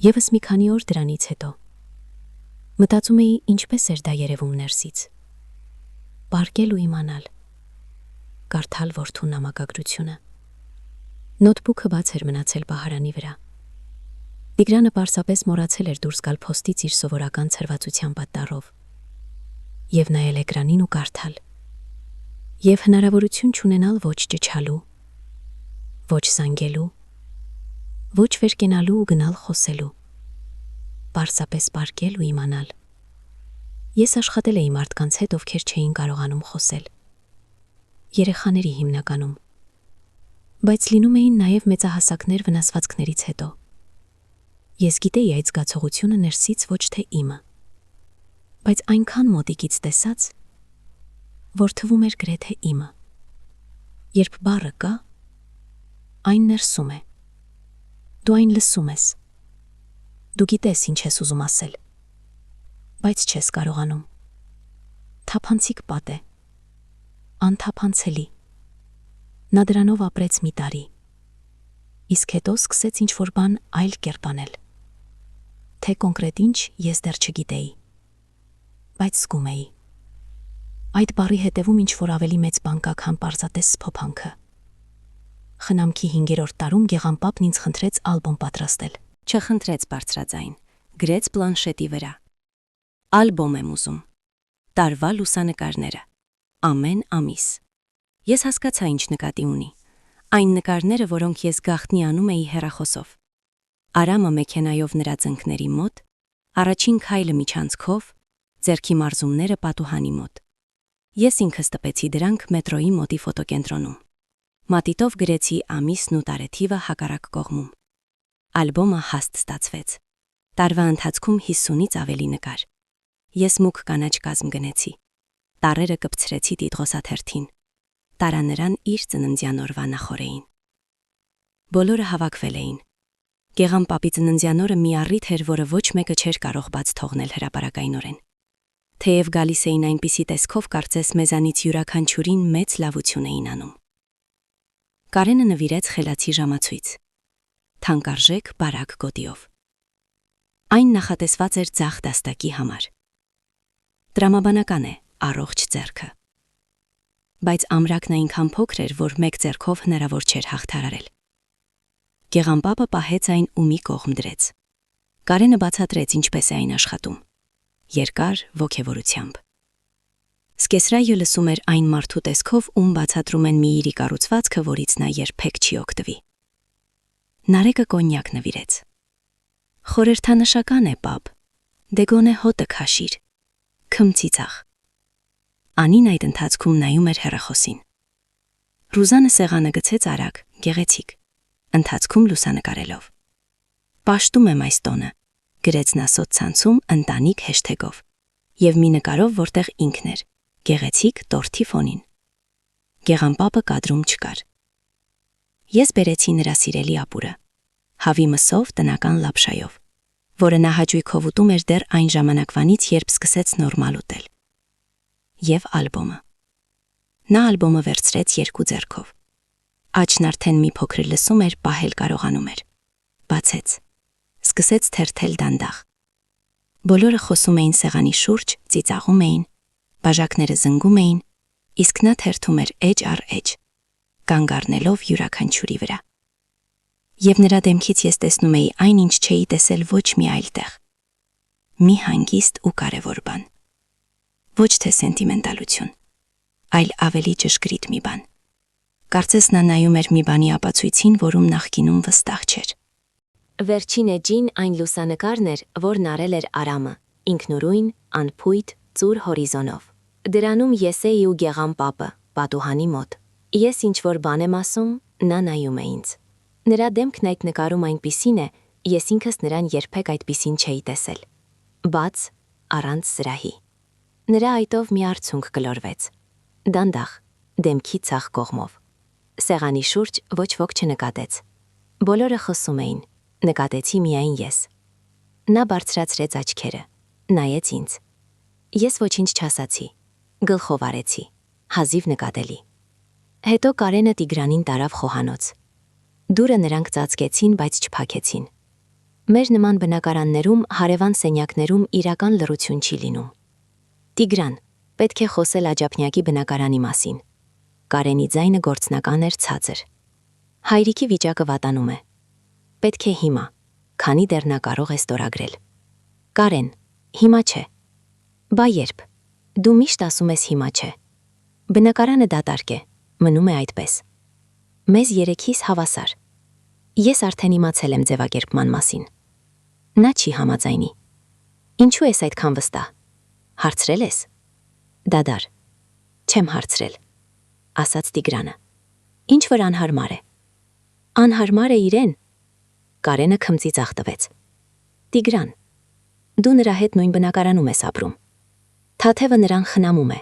Speaker 2: Եվս մի քանի օր դրանից հետո։ Մտածում էի ինչպես էր դա երևում ներսից։ Պարկել ու իմանալ։ Կարդալ որդու նամակագրությունը։ Նոթբուքը բաց էր մնացել պահարանի վրա։ Տիգրանը պարզապես մոռացել էր դուրս գալ փոստից իր սովորական ցրվածության պատճառով։ Եվ նայել էկրանին ու կարդալ։ Եվ հնարավորություն չունենալ ոչ ճչալու, ոչ զանգելու, ոչ վերկենալու ու գնալ խոսելու։ Պարզապես պարկել ու իմանալ։ Ես աշխատել էի մարդկանց հետ, ովքեր չէին կարողանում խոսել։ Երեխաների հիմնականում։ Բայց լինում էին նաև մեծահասակներ վնասվածքներից հետո։ Ես գիտեի այդ զգացողությունը ներսից ոչ թե իմը, բայց այնքան մոտիկից տեսած, որ թվում էր գրեթե իմը։ Երբ բառը կա, այն ներսում է։ Դու այն լսում ես։ Դու գիտես ինչ ես ուզում ասել, բայց չես կարողանում։ Թափանցիկ պատ է, անթափանցելի։ Նա դրանով ապրեց մի տարի, իսկ հետո սկսեց ինչ-որ բան այլ կերպ անել։ Թե կոնկրետ ինչ ես դեռ չգիտեի, բայց զգում էի։ Այդ բառի հետևում ինչ-որ ավելի մեծ բան կա, քան պարզատես սփոփանքը։ Խնամքի 5-րդ տարում Գեղամպապն ինձ խնդրեց ալբոմ պատրաստել։
Speaker 5: Չխնդրեց բարձրաձայն, գրեց պլանշետի վրա։ Ալբոմ եմ ուզում։ Տարվա լուսանկարները։ Ամեն ամիս։ Ես հասկացա ինչ նկատի ունի։ Այն նկարները, որոնք ես գաղտնի անում էի հեռախոսով։ Արամը մեքենայով նրա ծնկների մոտ, առաջին քայլը միջանցքով, ձեռքի մարզումները պատուհանի մոտ։ Ես ինքս տպեցի դրանք մետրոյի մոտի ֆոտոկենտրոնում։ Մատիտով գրեցի ամիսն ու տարեթիվը հակառակ կողմում։ Ալբոմը հաստ ստացվեց։ Տարվա ընթացքում 50-ից ավելի նկար։ Ես մուգ կանաչ կազմ գնեցի։ Տառերը կպցրեցի տիտղոսաթերթին։ Տարա նրան իր ծննդյան օրվա նախօրեին։ Բոլորը հավաքվել էին։ Գեղամպապի ծննդյան օրը մի առիթ էր, որը ոչ մեկը չէր կարող բաց թողնել հրապարակայնորեն։ Թեև գալիս էին այնպիսի տեսքով, կարծես մեզանից յուրաքանչյուրին մեծ լավություն էին անում։ Կարենը նվիրեց խելացի ժամացույց։ Թանկարժեք բարակ գոտիով։ Այն նախատեսված էր ձախ դաստակի համար։ Տրամաբանական է, առողջ ձեռքը։ Բայց ամրակն այնքան փոքր էր, որ մեկ ձեռքով հնարավոր չէր հաղթարարել։ Գեղամպապը պահեց այն ու մի կողմ դրեց։ Կարենը բացատրեց ինչպես է այն աշխատում։ Երկար ոգևորությամբ։ Սկեսրայը լսում էր այն մարդու տեսքով, ում բացատրում են մի իրի կառուցվածքը, որից նա երբեք չի օգտվի։ Նարեկը կոնյակ նվիրեց։ Խորհրդանշական է, պապ, դե գոնե հոտը քաշիր, քմծիծաղ։ Անին այդ ընթացքում նայում էր հեռախոսին։ Ռուզանը սեղանը գցեց արագ, գեղեցիկ, ընթացքում լուսանկարելով։ Պաշտում եմ այս տոնը, գրեց նա սոցցանցում ընտանիք հեշթեգով, և մի նկարով, որտեղ ինքն էր, գեղեցիկ տորթի ֆոնին։ Գեղամպապը կադրում չկար։ Ես բերեցի նրա սիրելի ապուրը, հավի մսով տնական լապշայով, որը նա հաճույքով ուտում էր դեռ այն ժամանակվանից, երբ սկսեց նորմալ ուտել։ Եվ ալբոմը։ Նա ալբոմը վերցրեց 2 ձեռքով։ Աչն արդեն մի փոքր լսում էր, պահել կարողանում էր։ Բացեց։ Սկսեց թերթել դանդաղ։ Բոլորը խոսում էին սեղանի շուրջ, ծիծաղում էին, բաժակները զնգում էին, իսկ նա թերթում էր էջ առ էջ, կանգ առնելով յուրաքանչյուրի վրա։ Եվ նրա դեմքից ես տեսնում էի այն, ինչ չէի տեսել ոչ մի այլ տեղ։ Մի հանգիստ ու կարևոր բան։ Ոչ թե սենտիմենտալություն, այլ ավելի ճշգրիտ մի բան։ Կարծես նա նայում էր մի բանի ապացույցին, որում նախկինում վստահ չէր։
Speaker 2: Վերջին էջին այն լուսանկարն էր, որն արել էր Արամը, ինքնուրույն, անփույթ, ծուր հորիզոնով։ Դրանում Եսեի ու Գեղամ պապը, պատուհանի մոտ։ Ես ինչ-որ բան եմ ասում, նա նայում է ինձ։ Նրա դեմքն այդ նկարում այնպիսին է, ես ինքս նրան երբեք այդպիսին չէի տեսել։ Բաց, առանց սրահի։ Նրա այտով մի արցունք գլորվեց։ Դանդաղ, դեմքի ցախ կողմով։ Սեղանի շուրջ ոչ ոք չնկատեց։ Բոլորը խոսում էին, նկատեցի միայն ես։ Նա բարձրացրեց աչքերը, նայեց ինձ։ Ես ոչինչ չասացի, գլխով արեցի, հազիվ նկատելի։ Հետո Կարենը Տիգրանին տարավ խոհանոց։ Դուրը նրանք ծածկեցին, բայց չփակեցին։ Մեր նման բնակարաններում, հարևան սենյակներում իրական լռություն չի լինում։ Տիգրան, պետք է խոսել Աջափնյակի բնակարանի մասին։ Կարենի ձայնը գործնական էր ցածր։ Հայրիկի վիճակը վատանում է։ Պետք է հիմա, քանի դեռ նա կարող է ստորագրել։ Կարեն, հիմա չէ։ Բա երբ։ Դու միշտ ասում ես հիմա չէ։ Բնակարանը դատարկ է, մնում է այդպես։ Մեզ երեքիս հավասար։ Ես արդեն իմացել եմ ձևակերպման մասին։ Նա չի համաձայնի։ Ինչու ես այդքան վստահ։ Հարցրել ես։ Դադար։ Չեմ հարցրել, ասաց Տիգրանը։ Ինչ որ անհարմար է։ Անհարմար է իրեն։ Կարենը քմծի ծաղտվեց։ Տիգրան, դու նրա հետ նույն բնակարանում ես ապրում։ Թաթևը նրան խնամում է։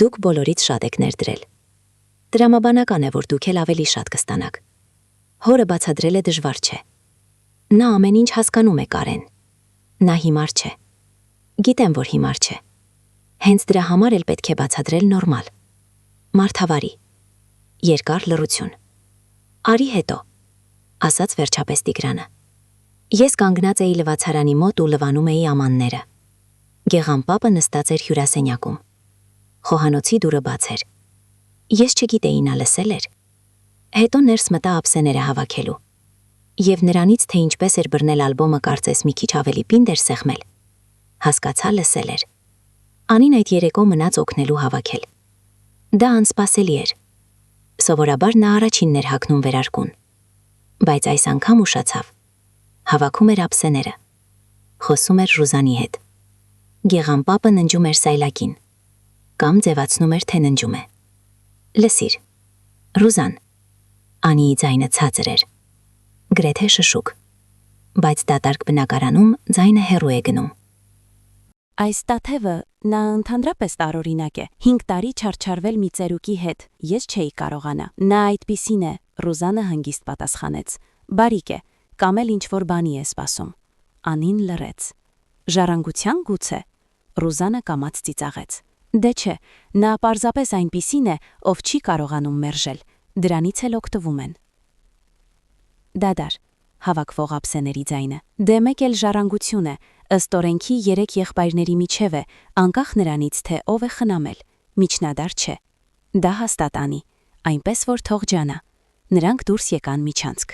Speaker 2: Դուք բոլորից շատ եք ներդրել։ Տրամաբանական է, որ դուք էլ ավելի շատ կստանաք։ Հորը բացադրել է դժվար չէ։ Նա ամեն ինչ հասկանում է, Կարեն։ Նա հիմար չէ։ Գիտեմ, որ հիմար չէ։ Հենց դրա համար էլ պետք է բացադրել նորմալ։ Մարդավարի։ Երկար լռություն։ Արի հետո, ասաց վերջապես Տիգրանը։ Ես կանգնած էի լվացարանի մոտ ու լվանում էի ամանները։ Գեղամ պապը նստած էր հյուրասենյակում։ Խոհանոցի դուռը բաց էր։ Ես չգիտեի նա լսել էր։ Հետո ներս մտա ափսեները հավաքելու։ Եվ նրանից, թե ինչպես էր բռնել ալբոմը, կարծես մի քիչ ավելի պինդ էր սեղմել։ Հասկացա լսել էր։ Անին այդ երեկո մնաց օգնելու հավաքել։ Դա անսպասելի էր։ Սովորաբար նա առաջինն էր հագնում վերարկուն։ Բայց այս անգամ ուշացավ։ Հավաքում էր ափսեները։ Խոսում էր Ռուզանի հետ։ Գեղամ պապը ննջում էր սայլակին։ Կամ ձևացնում էր, թե ննջում է։ Լսիր, Ռուզան, Անիի ձայնը ցածր էր, գրեթե շշուկ, բայց դատարկ բնակարանում ձայնը հեռու է գնում։
Speaker 3: Այս տաթևը նա ընդհանրապես տարօրինակ է։ 5 տարի չարչարվել մի ծերուկի հետ, ես չէի կարողանա։ Նա այդպիսին է, Ռուզանը հանգիստ պատասխանեց։ Բարիք է, կամ էլ ինչ-որ բանի է սպասում։ Անին լռեց։ Ժառանգության գուցե։ Ռուզանը կամաց ծիծաղեց։ Դե չէ, նա պարզապես այնպիսին է, ով չի կարողանում մերժել, դրանից էլ օգտվում են։ Դադար, հավաքվող ափսեների ձայնը։ Դե մեկ էլ ժառանգություն է, ըստ օրենքի 3 եղբայրների միջև է, անկախ նրանից, թե ով է խնամել, միջնադար չէ։ Դա հաստատ Անի, այնպես որ թող ջանա։ Նրանք դուրս եկան միջանցք։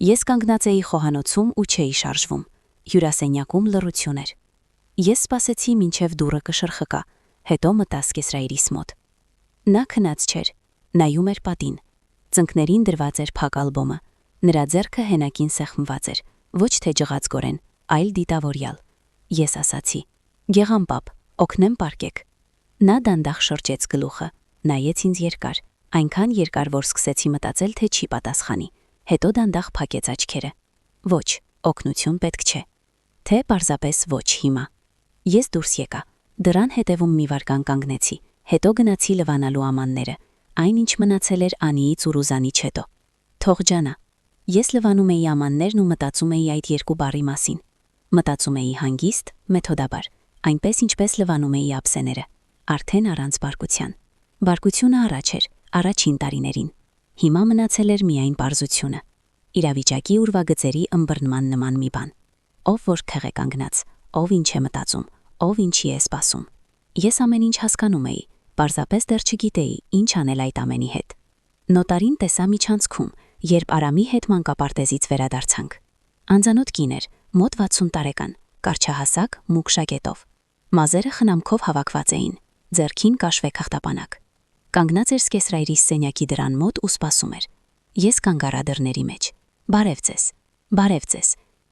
Speaker 3: Ես կանգնած էի խոհանոցում ու չէի շարժվում։ Հյուրասենյակում լռություն էր։ Ես սպասեցի մինչև դուռը կշրխկա, հետո մտա սկեսրայրիս մոտ։ Նա քնած չէր, նայում էր պատին։ Ծնկներին դրված էր փակ ալբոմը։ Նրա ձեռքը հենակին սեղմված էր, ոչ թե ջղածգորեն, այլ դիտավորյալ։ Ես ասացի. Գեղամ պապ, օգնեմ պարկեք։ Նա դանդաղ շրջեց գլուխը, նայեց ինձ երկար, այնքան երկար, որ սկսեցի մտածել, թե չի պատասխանի։ Հետո դանդաղ փակեց աչքերը։ Ոչ, օգնություն պետք չէ։ Թե պարզապես ոչ հիմա։ Ես դուրս եկա։ Դրան հետևում մի վարքան կանգնեցի, հետո գնացի լվանալու ամանները, այն ինչ մնացել էր Անիից ու Ռուզանից հետո։ Թող ջանա։ Ես լվանում էի ամաններն ու մտածում էի այդ երկու բառի մասին։ Մտածում էի հանգիստ, մեթոդաբար, այնպես ինչպես լվանում էի ափսեները, արդեն առանց բարկության։ Բարկությունը առաջ էր, առաջին տարիներին։ Հիմա մնացել էր միայն պարզությունը։ Իրավիճակի ուրվագծերի ըմբռնման նման մի բան։ Ով որ քեղ է կանգնած, ով ինչ է մտածում, ով ինչի է սպասում։ Ես ամեն ինչ հասկանում էի, պարզապես դեռ չգիտեի ինչ անել այդ ամենի հետ։ Նոտարին տեսա միջանցքում, երբ Արամի հետ մանկապարտեզից վերադարձանք։ Անծանոթ կին էր, մոտ 60 տարեկան, կարճահասակ, մուգ շագետով։ Մազերը խնամքով հավաքված էին, ձեռքին կաշվե խախտապանակ։ Կանգնած էր սկեսրայրիս սենյակի դրան մոտ ու սպասում էր։ Ես կանգ առա դռների մեջ։ Բարև ձեզ։
Speaker 1: Բարև ձեզ։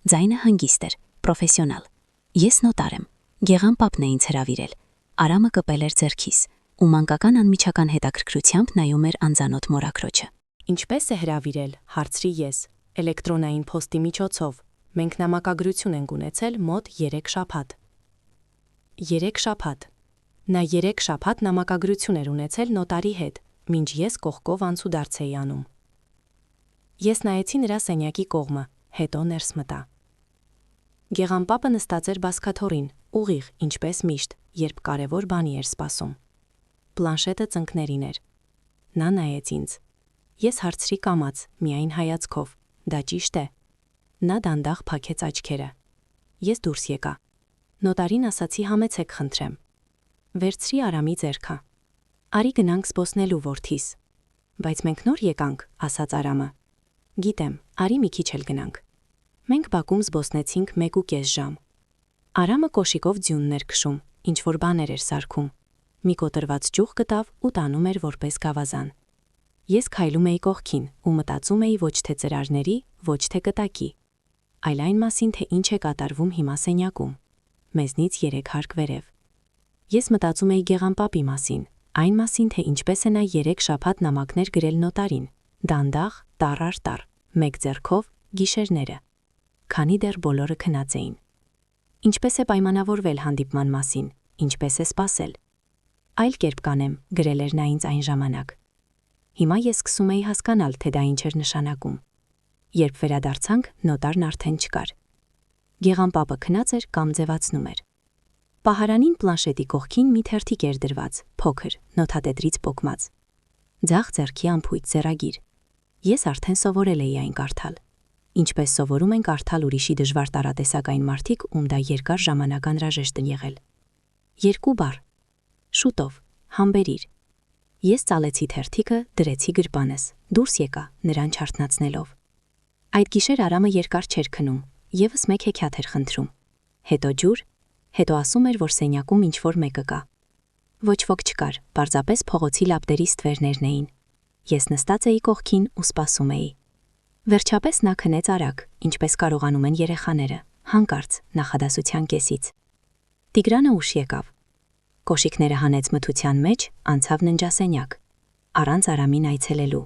Speaker 1: Ձայնը հանգիստ էր, պրոֆեսիոնալ։ Ես նոտար եմ։ Գեղամ պապն է ինձ հրավիրել։ Արամը կպել էր ձեռքիս, ու մանկական անմիջական հետաքրքրությամբ նայում էր անծանոթ մորաքրոջը։
Speaker 4: Ինչպես է հրավիրել, հարցրի ես, էլեկտրոնային փոստի միջոցով։ Մենք նամակագրություն ենք ունեցել մոտ 3 շաբաթ։ 3 շաբաթ։ Նա 3 շաբաթ նամակագրություն էր ունեցել նոտարի հետ, մինչ ես կողքով անցուդարձ էի անում։ Ես նայեցի նրա սենյակի կողմը, հետո ներս մտա։ Գեղամ պապը նստած էր բազկաթոռին, ուղիղ, ինչպես միշտ, երբ կարևոր բանի էր սպասում։ Պլանշետը ծնկներին էր։ Նա նայեց ինձ։ Ես հարցրի կամաց, միայն հայացքով, դա ճիշտ է։ Նա դանդաղ փակեց աչքերը։ Ես դուրս եկա։ Նոտարին ասացի համեցեք խնդրեմ։ Վերցրի Արամի ձեռքը։ Արի գնանք զբոսնելու որդիս։ Բայց մենք նոր եկանք, ասաց Արամը։ Գիտեմ, արի մի քիչ էլ գնանք։ Մենք բակում զբոսնեցինք 1.5 ժամ։ Արամը կոշիկով ձյունն էր քշում, ինչ-որ բաներ էր սարքում։ Մի կոտրված ճյուղ գտավ ու տանում էր որպես գավազան։ Ես քայլում էի կողքին ու մտածում էի ոչ թե ծրարների, ոչ թե կտակի, այլ այն մասին, թե ինչ է կատարվում հիմա սենյակում։ Մեզնից 3 հարկ վերև։ Ես մտածում էի Գեղամ պապի մասին, այն մասին, թե ինչպես է նա 3 շաբաթ նամակներ գրել նոտարին, դանդաղ, տառ առ տառ, մեկ ձեռքով, գիշերները, քանի դեռ բոլորը քնած էին։ Ինչպես է պայմանավորվել հանդիպման մասին, ինչպես է սպասել։ Այլ կերպ կանեմ, գրել էր նա ինձ այն ժամանակ։ Հիմա ես սկսում էի հասկանալ, թե դա ինչ էր նշանակում։ Երբ վերադարձանք, նոտարն արդեն չկար։ Գեղամ պապը քնած էր կամ ձևացնում էր։ Պահարանին պլանշետի կողքին մի թերթիկ էր դրված, փոքր, նոթատետրից պոկված։ Ձախ ձեռքի ամփույթ ձեռագիր։ Ես արդեն սովորել էի այն կարդալ։ Ինչպես սովորում են կարդալ ուրիշի դժվար տարատեսակային մարդիկ, ում դա երկար ժամանակ անհրաժեշտ է եղել։ 2 բառ։ Շուտով, համբերիր։ Ես ծալեցի թերթիկը, դրեցի գրպանս, դուրս եկա, նրան չարթնացնելով։ Այդ գիշեր Արամը երկար չէր քնում, եւս մեկ հեքիաթ էր խնդրում։ Հետո ջուր, հետո ասում էր, որ սենյակում ինչ-որ մեկը կա։ Ոչ ոք չկար, պարզապես փողոցի լապտերի ստվերներն էին։ Ես նստած էի կողքին ու սպասում էի։ Վերջապես նա քնեց արագ, ինչպես կարողանում են երեխաները, հանկարծ, նախադասության կեսից։ Տիգրանը ուշ եկավ։ Կոշիկները հանեց մթության մեջ, անցավ ննջասենյակ, առանց Արամին այցելելու։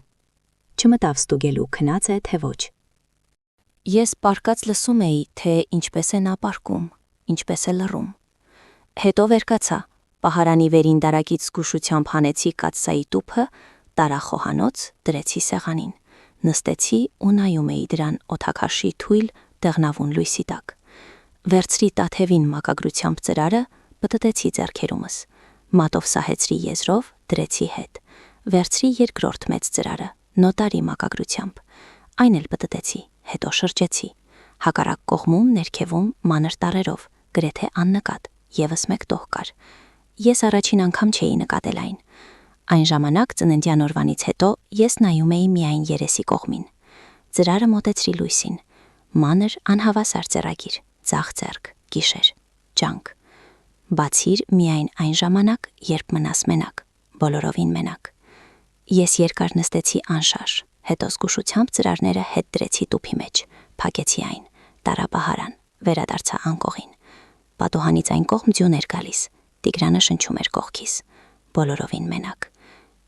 Speaker 4: Չմտավ ստուգելու քնած է, թե ոչ։
Speaker 5: Ես պարկած լսում էի, թե ինչպես է նա պարկում, ինչպես է լռում։ Հետո վերկացա, պահարանի վերին դարակից զգուշությամբ հանեցի կաթսայի տուփը, տարա խոհանոց, դրեցի սեղանին, նստեցի ու նայում էի դրան օդակաշի թույլ, դեղնավուն լույսի տակ։ Վերցրի տաթևին մակագրությամբ ծրարը, պտտեցի ձեռքերումս, մատով սահեցրի եզրով, դրեցի հետ, վերցրի երկրորդ մեծ ծրարը, նոտարի մակագրությամբ, այն էլ պտտեցի, հետո շրջեցի, հակառակ կողմում, ներքևում, մանր տառերով, գրեթե աննկատ, եւս մեկ տող կար։ Ես առաջին անգամ չէի նկատել այն։ Այն ժամանակ ծննդյան օրվանից հետո ես նայում էի միայն երեսի կողմին։ Ծրարը մոտեցրի լույսին, մանր անհավասար ծրագիր, ձախ ձեռք, գիշեր, ջանք։ Բացիր միայն այն ժամանակ, երբ մնաս մենակ, բոլորովին մենակ։ Ես երկար նստեցի անշարժ, հետո զգուշությամբ ծրարները հետ դրեցի տուփի մեջ, փակեցի այն, տարա պահարան, վերադարձա անկողին։ Պատուհանից այն կողմ ձյուն էր գալիս, Տիգրանը շնչում էր կողքիս, բոլորովին մենակ։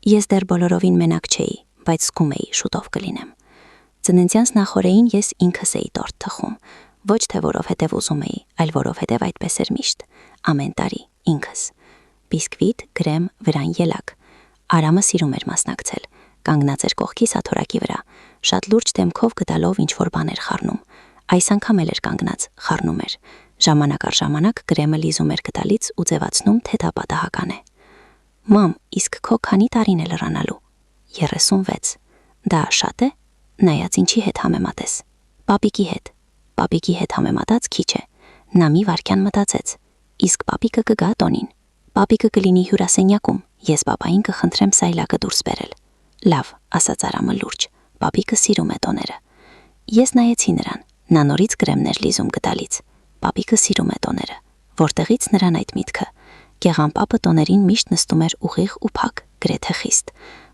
Speaker 5: Ես դեռ բոլորովին մենակ չէի, բայց զգում էի շուտով կլինեմ։ Ծննդյանս նախօրեին ես ինքս էի տորտ թխում, ոչ թե որովհետև ուզում էի, այլ որովհետև այդպես էր միշտ, ամեն տարի, ինքս։ Բիսկվիտ, գրեմ, վրան ելակ։ Արամը սիրում էր մասնակցել, կանգնած էր կողքիս աթոռակի վրա, շատ լուրջ դեմքով գտալով ինչ-որ բան էր խառնում։ Այս անգամ էլ էր կանգնած, խառնում էր։ Ժամանակ առ ժամանակ գրեմը լիզում էր գդալից ու ձևացնում, թե դա պատահական է։ Մամ, իսկ քո քանի տարին է լրանալու։ 36։ Դա շատ է։ Նայած ինչի հետ համեմատես։ Պապիկի հետ։ Պապիկի հետ համեմատած քիչ է։ Նա մի վայրկյան մտածեց։ Իսկ պապիկը կգա տոնին։ Պապիկը կլինի հյուրասենյակում։ Ես պապային կխնդրեմ սայլակը դուրս բերել։ Լավ, ասաց Արամը լուրջ։ Պապիկը սիրում է տոները։ Ես նայեցի նրան։ Նա նորից գրեմներ լիզում գդալից։ Պապիկը սիրում է տոները։ Որտեղից նրան այդ միտքը։ Գեղամ պապը տոներին միշտ նստում էր ուղիղ ու փակ, գրեթե խիստ։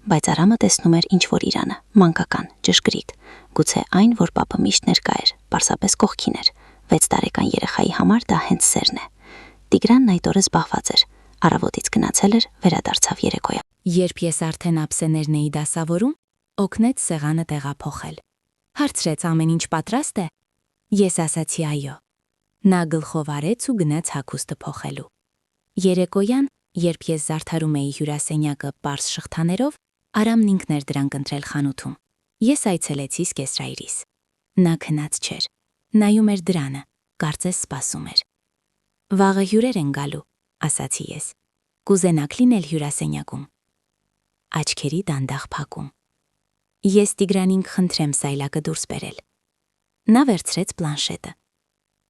Speaker 2: բայց Արամը տեսնում էր ինչ-որ իրանը, մանկական, ճշգրիտ, գուցե այն, որ պապը միշտ ներկա էր, պարզապես կողքին էր, 6 տարեկան երեխայի համար դա հենց սերն է։ Տիգրանն այդ օրը զբաղված էր, առավոտից գնացել էր, վերադարձավ երեկոյան։
Speaker 1: Երբ ես արդեն ափսեներն էի դասավորում, օգնեց սեղանը տեղափոխել։ Հարցրեց ամեն ինչ պատրաստ է։ Ես ասացի այո։ Նա գլխով արեց ու գնաց հագուստը փոխելու։ Երեկոյան, երբ ես զարդարում էի հյուրասենյակը պարզ շղթաներով, Արամն ինքն էր դրանք ընտրել խանութում։ Ես այցելեցի սկեսրայրիս։ Նա քնած չէր։ Նայում էր դրանը, կարծես սպասում էր։ Վաղը հյուրեր են գալու, ասացի ես։ Կուզենաք լինել հյուրասենյակում։ Աչքերի դանդաղ փակում։ Ես Տիգրանին կխնդրեմ սայլակը դուրս բերել։ Նա վերցրեց պլանշետը։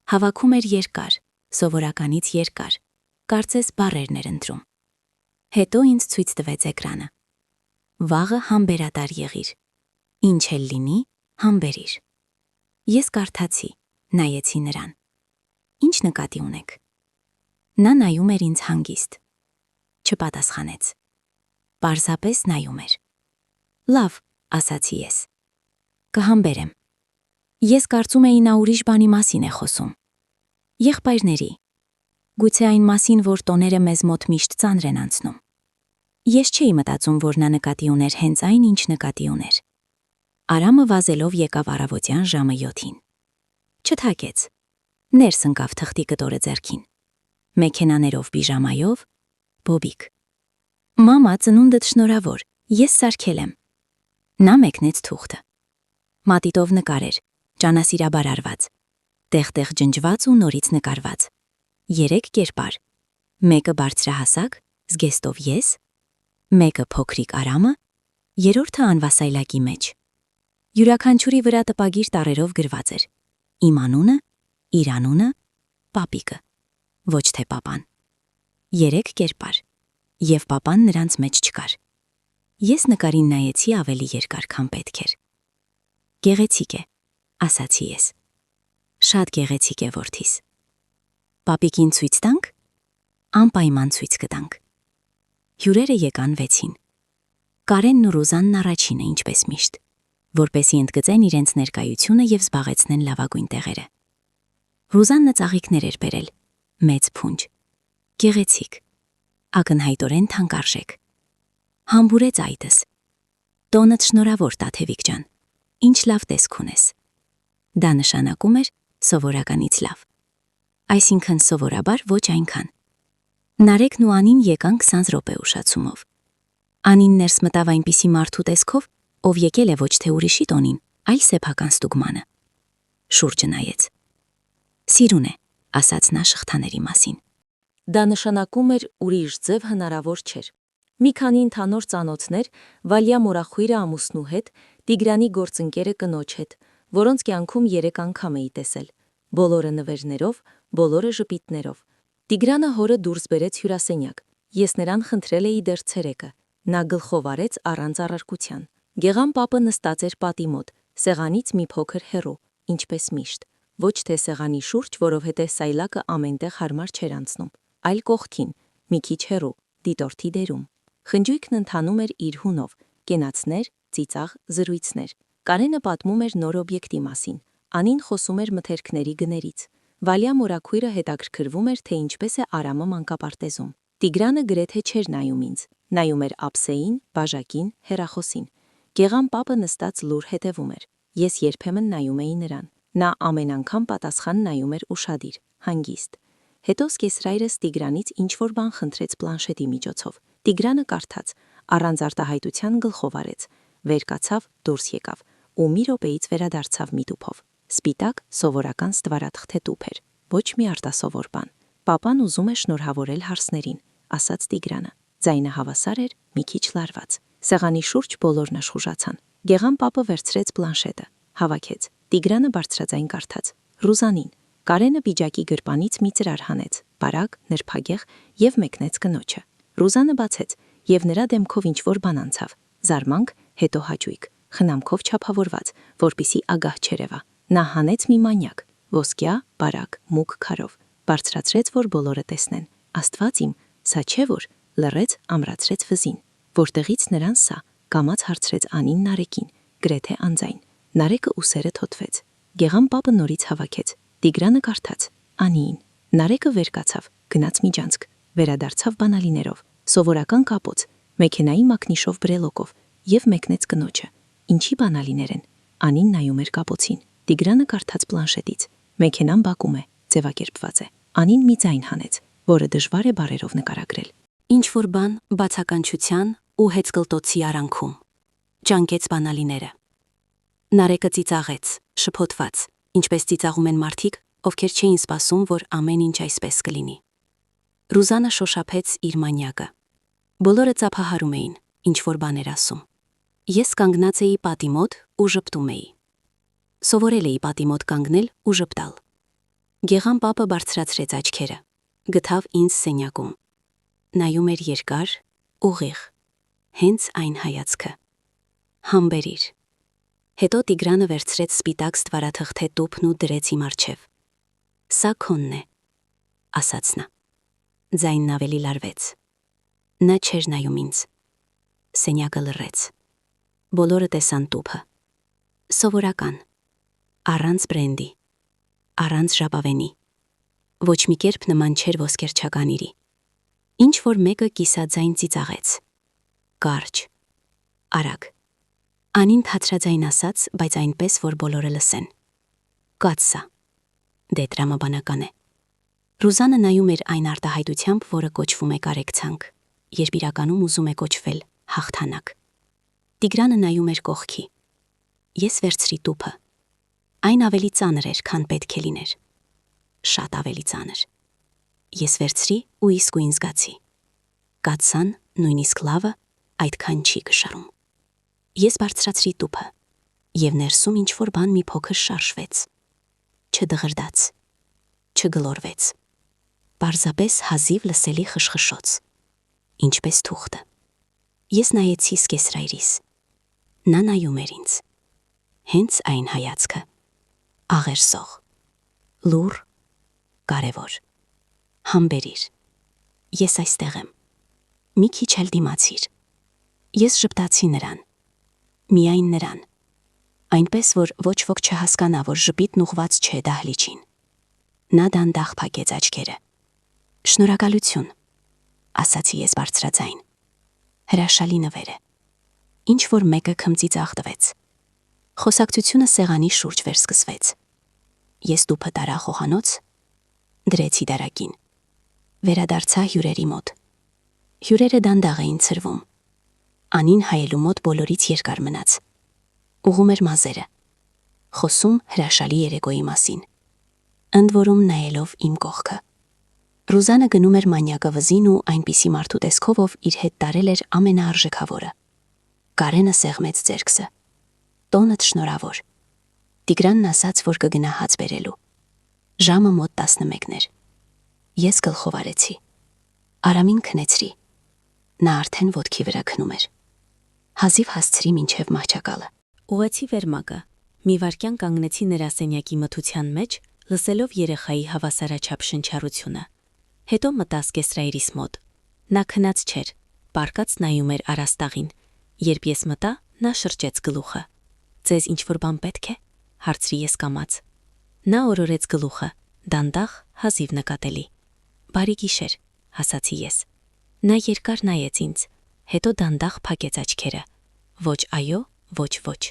Speaker 1: Հավաքում էր երկար, սովորականից երկար, կարծես բառերն էր ընտրում։ Հետո ինձ ցույց տվեց էկրանը։ Վաղը համբերատար եղիր։ Ինչ էլ լինի, համբերիր։ Ես կարդացի, նայեցի նրան։ Ինչ նկատի ունեք։ Նա նայում էր ինձ հանգիստ։ Չպատասխանեց։ Պարզապես նայում էր։ Լավ, ասացի ես։ Կհամբերեմ։ Ես կարծում էի նա ուրիշ բանի մասին է խոսում։ Եղբայրների։ Գուցե այն մասին, որ տոները մեզ մոտ միշտ ծանր են անցնում։ Ես չէի մտածում, որ նա նկատի ուներ հենց այն, ինչ նկատի ուներ։ Արամը վազելով եկավ առավոտյան ժամը 7-ին։ Չթակեց։ Ներս ընկավ թղթի կտորը ձեռքին։ Մեքենաներով պիժամայով, բոբիկ։ Մամա, ծնունդդ շնորհավոր, ես սարքել եմ։ Նա մեկնեց թուղթը։ Մատիտով նկար էր, ճանասիրաբար արված, տեղ-տեղ ջնջված ու նորից նկարված։ 3 կերպար։ Մեկը բարձրահասակ, զգեստով ես, մեկը փոքրիկ Արամը, երրորդը անվասայլակի մեջ։ Յուրաքանչյուրի վրա տպագիր տառերով գրված էր. իմ անունը, իր անունը, պապիկը, ոչ թե պապան։ 3 կերպար, եւ պապան նրանց մեջ չկար։ Ես նկարին նայեցի ավելի երկար, քան պետք էր։ Գեղեցիկ է, ասացի ես։ Շատ գեղեցիկ է, որդիս։ Պապիկին ցույց տանք։ Անպայման ցույց կտանք։ Հյուրերը եկան 6-ին։ Կարենն ու Ռուզանն առաջինը, ինչպես միշտ, որպեսի ընդգծեն իրենց ներկայությունը եւ զբաղեցնեն լավագույն տեղերը։ Ռուզաննը ծաղիկներ էր բերել, մեծ փունջ, գեղեցիկ, ակնհայտորեն թանկարժեք։ Համբուրեց այդս։ Տոնդ շնորհավոր, Տաթևիկ ջան, ինչ լավ տեսք ունես։ Դա նշանակում էր սովորականից լավ։ Այսինքն սովորաբար ոչ այնքան։ Նարեկն ու Անին եկան 20 րոպե ուշացումով։ Անին ներս մտավ այնպիսի մարդու տեսքով, ով եկել է ոչ թե ուրիշի տոնին, այլ սեփական ստուգմանը։ Շուրջը նայեց։ Սիրուն է, ասաց նա շղթաների մասին։
Speaker 5: Դա նշանակում էր ուրիշ ձև հնարավոր չէր։ Մի քանի ընդհանուր ծանոթներ, Վալյա մորախույրը ամուսնու հետ, Տիգրանի գործընկերը կնոջ հետ, որոնց կյանքում 3 անգամ էի տեսել։ Բոլորը նվերներով, բոլորը ժպիտներով։ Տիգրանը հորը դուրս բերեց հյուրասենյակ։ Ես նրան խնդրել էի դեռ ցերեկը։ Նա գլխով արեց առանց առարկության։ Գեղամ պապը նստած էր պատի մոտ, սեղանից մի փոքր հեռու, ինչպես միշտ։ Ոչ թե սեղանի շուրջ, որովհետև սայլակը ամենտեղ հարմար չէր անցնում, այլ կողքին, մի քիչ հեռու, դիտորդի դերում։ Խնջույքն ընթանում էր իր հունով, կենացներ, ծիծաղ, զրույցներ։ Կարենը պատմում էր նոր օբյեկտի մասին, Անին խոսում էր մթերքների գներից։ Վալյա մորաքույրը հետաքրքրվում էր, թե ինչպես է Արամը մանկապարտեզում։ Տիգրանը գրեթե չէր նայում ինձ, նայում էր ափսեին, բաժակին, հեռախոսին։ Գեղամ պապը նստած լուր հետևում էր։ Ես երբեմն նայում էի նրան։ Նա ամեն անգամ պատասխան նայում էր ուշադիր, հանգիստ։ Հետո սկեսրայրս Տիգրանից ինչ-որ բան խնդրեց պլանշետի միջոցով։ Տիգրանը կարդաց, առանց արտահայտության գլխով արեց, վեր կացավ, դուրս եկավ ու մի րոպեից վերադարձավ մի տուփով։ Սպիտակ, սովորական ստվարաթղթե տուփ էր, ոչ մի արտասովոր բան։ Պապան ուզում է շնորհավորել հարսներին, ասաց Տիգրանը։ Ձայնը հավասար էր, մի քիչ լարված։ Սեղանի շուրջ բոլորն աշխուժացան։ Գեղամ պապը վերցրեց պլանշետը, հավաքեց։ Տիգրանը բարձրաձայն կարդաց. Ռուզանին։ Կարենը պիջակի գրպանից մի ծրար հանեց, բարակ, նրբագեղ եւ մեկնեց կնոջը։ Ռուզանը բացեց եւ նրա դեմքով ինչ-որ բան անցավ։ Զարմանք, հետո հաճույք, խնամքով չափավորված, որպիսի ագահ չերևա։ Նա հանեց մի մանյակ, ոսկյա, բարակ, մուգ քարով, բարձրացրեց, որ բոլորը տեսնեն։ Աստված իմ, սա չէ որ, լռեց, ամրացրեց վզին։ Որտեղից նրան սա։
Speaker 2: կամաց հարցրեց Անին Նարեկին, գրեթե անձայն։ Նարեկը ուսերը թոթվեց։ Գեղամ պապը նորից հավաքեց։ Տիգրանը կարդաց Անիին։ Նարեկը վեր կացավ, գնաց միջանցք, վերադարձավ բանալիներով, սովորական կապոց, մեքենայի մակնիշով բրելոկով եւ մեկնեց կնոջը։ Ինչի բանալիներ են։ Անին նայում էր կապոցին։ Տիգրանը կարդաց պլանշետից։ Մեքենան բակում է, ձևակերպված է։ Անին մի ձայն հանեց, որը դժվար է բարերով նկարագրել։
Speaker 3: Ինչ որ բան բացականչության ու հեծկլտոցի արանքում։ Ջանկեց բանալիները։ Նարեկը ծիծաղեց, շփոթված, ինչպես ծիծաղում են մարդիկ, ովքեր չէին սպասում, որ ամեն ինչ այսպես կլինի։ Ռուզանը շոշափեց իր մանյակը։ Բոլորը ծափահարում էին, ինչ որ բաներ ասում։ Ես կանգնած էի պատի մոտ ու ժպտում էի։ Սովորել էի պատի մոտ կանգնել ու ժպտալ։ Գեղամ պապը բարձրացրեց աչքերը, գտավ ինձ սենյակում։ Նայում էր երկար, ուղիղ, հենց այն հայացքը։ Համբերիր։ Հետո Տիգրանը վերցրեց սպիտակ ստվարաթղթե տուփն ու դրեց իմ առջև։ Սա քոնն է, ասաց նա։ Ձայնն ավելի լարվեց։ Նա չէր նայում ինձ։ Սենյակը լռեց։ Բոլորը տեսան տուփը։ Սովորական, առանց բրենդի, առանց ժապավենի։ Ոչ մի կերպ նման չէր ոսկերչականիրի։ Ինչ որ մեկը կիսաձայն ծիծաղեց։ Կարճ, արագ։ Անին թատրաձայն ասաց, բայց այնպես, որ բոլորը լսեն։ Կաց սա։ Դե տրամաբանական է։ Ռուզանը նայում էր այն արտահայտությամբ, որը կոչվում է կարեկցանք, երբ իրականում ուզում է կոչվել հաղթանակ։ Տիգրանը նայում էր կողքի։ Ես վերցրի տուփը։ Այն ավելի ծանր էր, քան պետք է լիներ։ Շատ ավելի ծանր։ Ես վերցրի ու իսկույն զգացի։ Կացան, նույնիսկ լավը, այդքան չի կշարում։ Ես բարձրացրի տուփը, եւ ներսում ինչ որ բան մի փոքր շարժվեց։ Չդղրդաց, չգլորվեց։ Պարզապես հազիվ լսելի խշխշոց, ինչպես թուղթը։ Ես նայեցի սկեսրայրիս։ Նա նայում էր ինձ։ Հենց այն հայացքը, աղերսող, լուր, կարևոր։ Համբերիր։ Ես այստեղ եմ։ Մի քիչ էլ դիմացիր։ Ես ժպտացի նրան։ Միայն նրան։ Այնպես, որ ոչ ոք չհասկանա, որ ժպիտն ուղված չէ դահլիճին։ Նա դանդաղ փակեց աչքերը։ Շնորհակալություն, ասացի ես բարձրաձայն։ Հրաշալի նվեր է։ Ինչ որ մեկը քմծիծաղ տվեց։ Խոսակցությունը սեղանի շուրջ վերսկսվեց։ Ես տուփը տարա խոհանոց, դրեցի դարակին։ Վերադարձա հյուրերի մոտ։ Հյուրերը դանդաղ էին ցրվում։ Անին հայելու մոտ բոլորից երկար մնաց։ Ուղում էր մազերը։ Խոսում հրաշալի երեկոյի մասին։ Ընդ որում նայելով իմ կողքը։ Ռուզանը գնում էր մանյակը վզին ու այնպիսի մարդու տեսքով, ով իր հետ տարել էր ամենաարժեքավորը։ Կարենը սեղմեց ձեռքսը։ Տոնդ շնորհավոր։ Տիգրանն ասաց, որ կգնա հաց բերելու։ Ժամը մոտ 11 էր։ Ես գլխով արեցի։ Արամին քնեցրի։ Նա արդեն ոտքի վրա քնում էր։ Հազիվ հասցրի մինչև մահճակալը։ Ուղեցի վերմակը։ Մի վայրկյան կանգնեցի նրա սենյակի մթության մեջ, լսելով երեխայի հավասարաչափ շնչառությունը։ Հետո մտա սկեսրայրիս մոտ։ Նա քնած չէր, պարկած նայում էր առաստաղին։ Երբ ես մտա, նա շրջեց գլուխը։ Ձեզ ինչ-որ բան պետք է, հարցրի ես կամաց։ Նա օրորեց գլուխը, դանդաղ, հազիվ նկատելի։ Բարի գիշեր, ասացի ես։ Նա երկար նայեց ինձ, հետո դանդաղ փակեց աչքերը։ Ոչ այո, ոչ ոչ։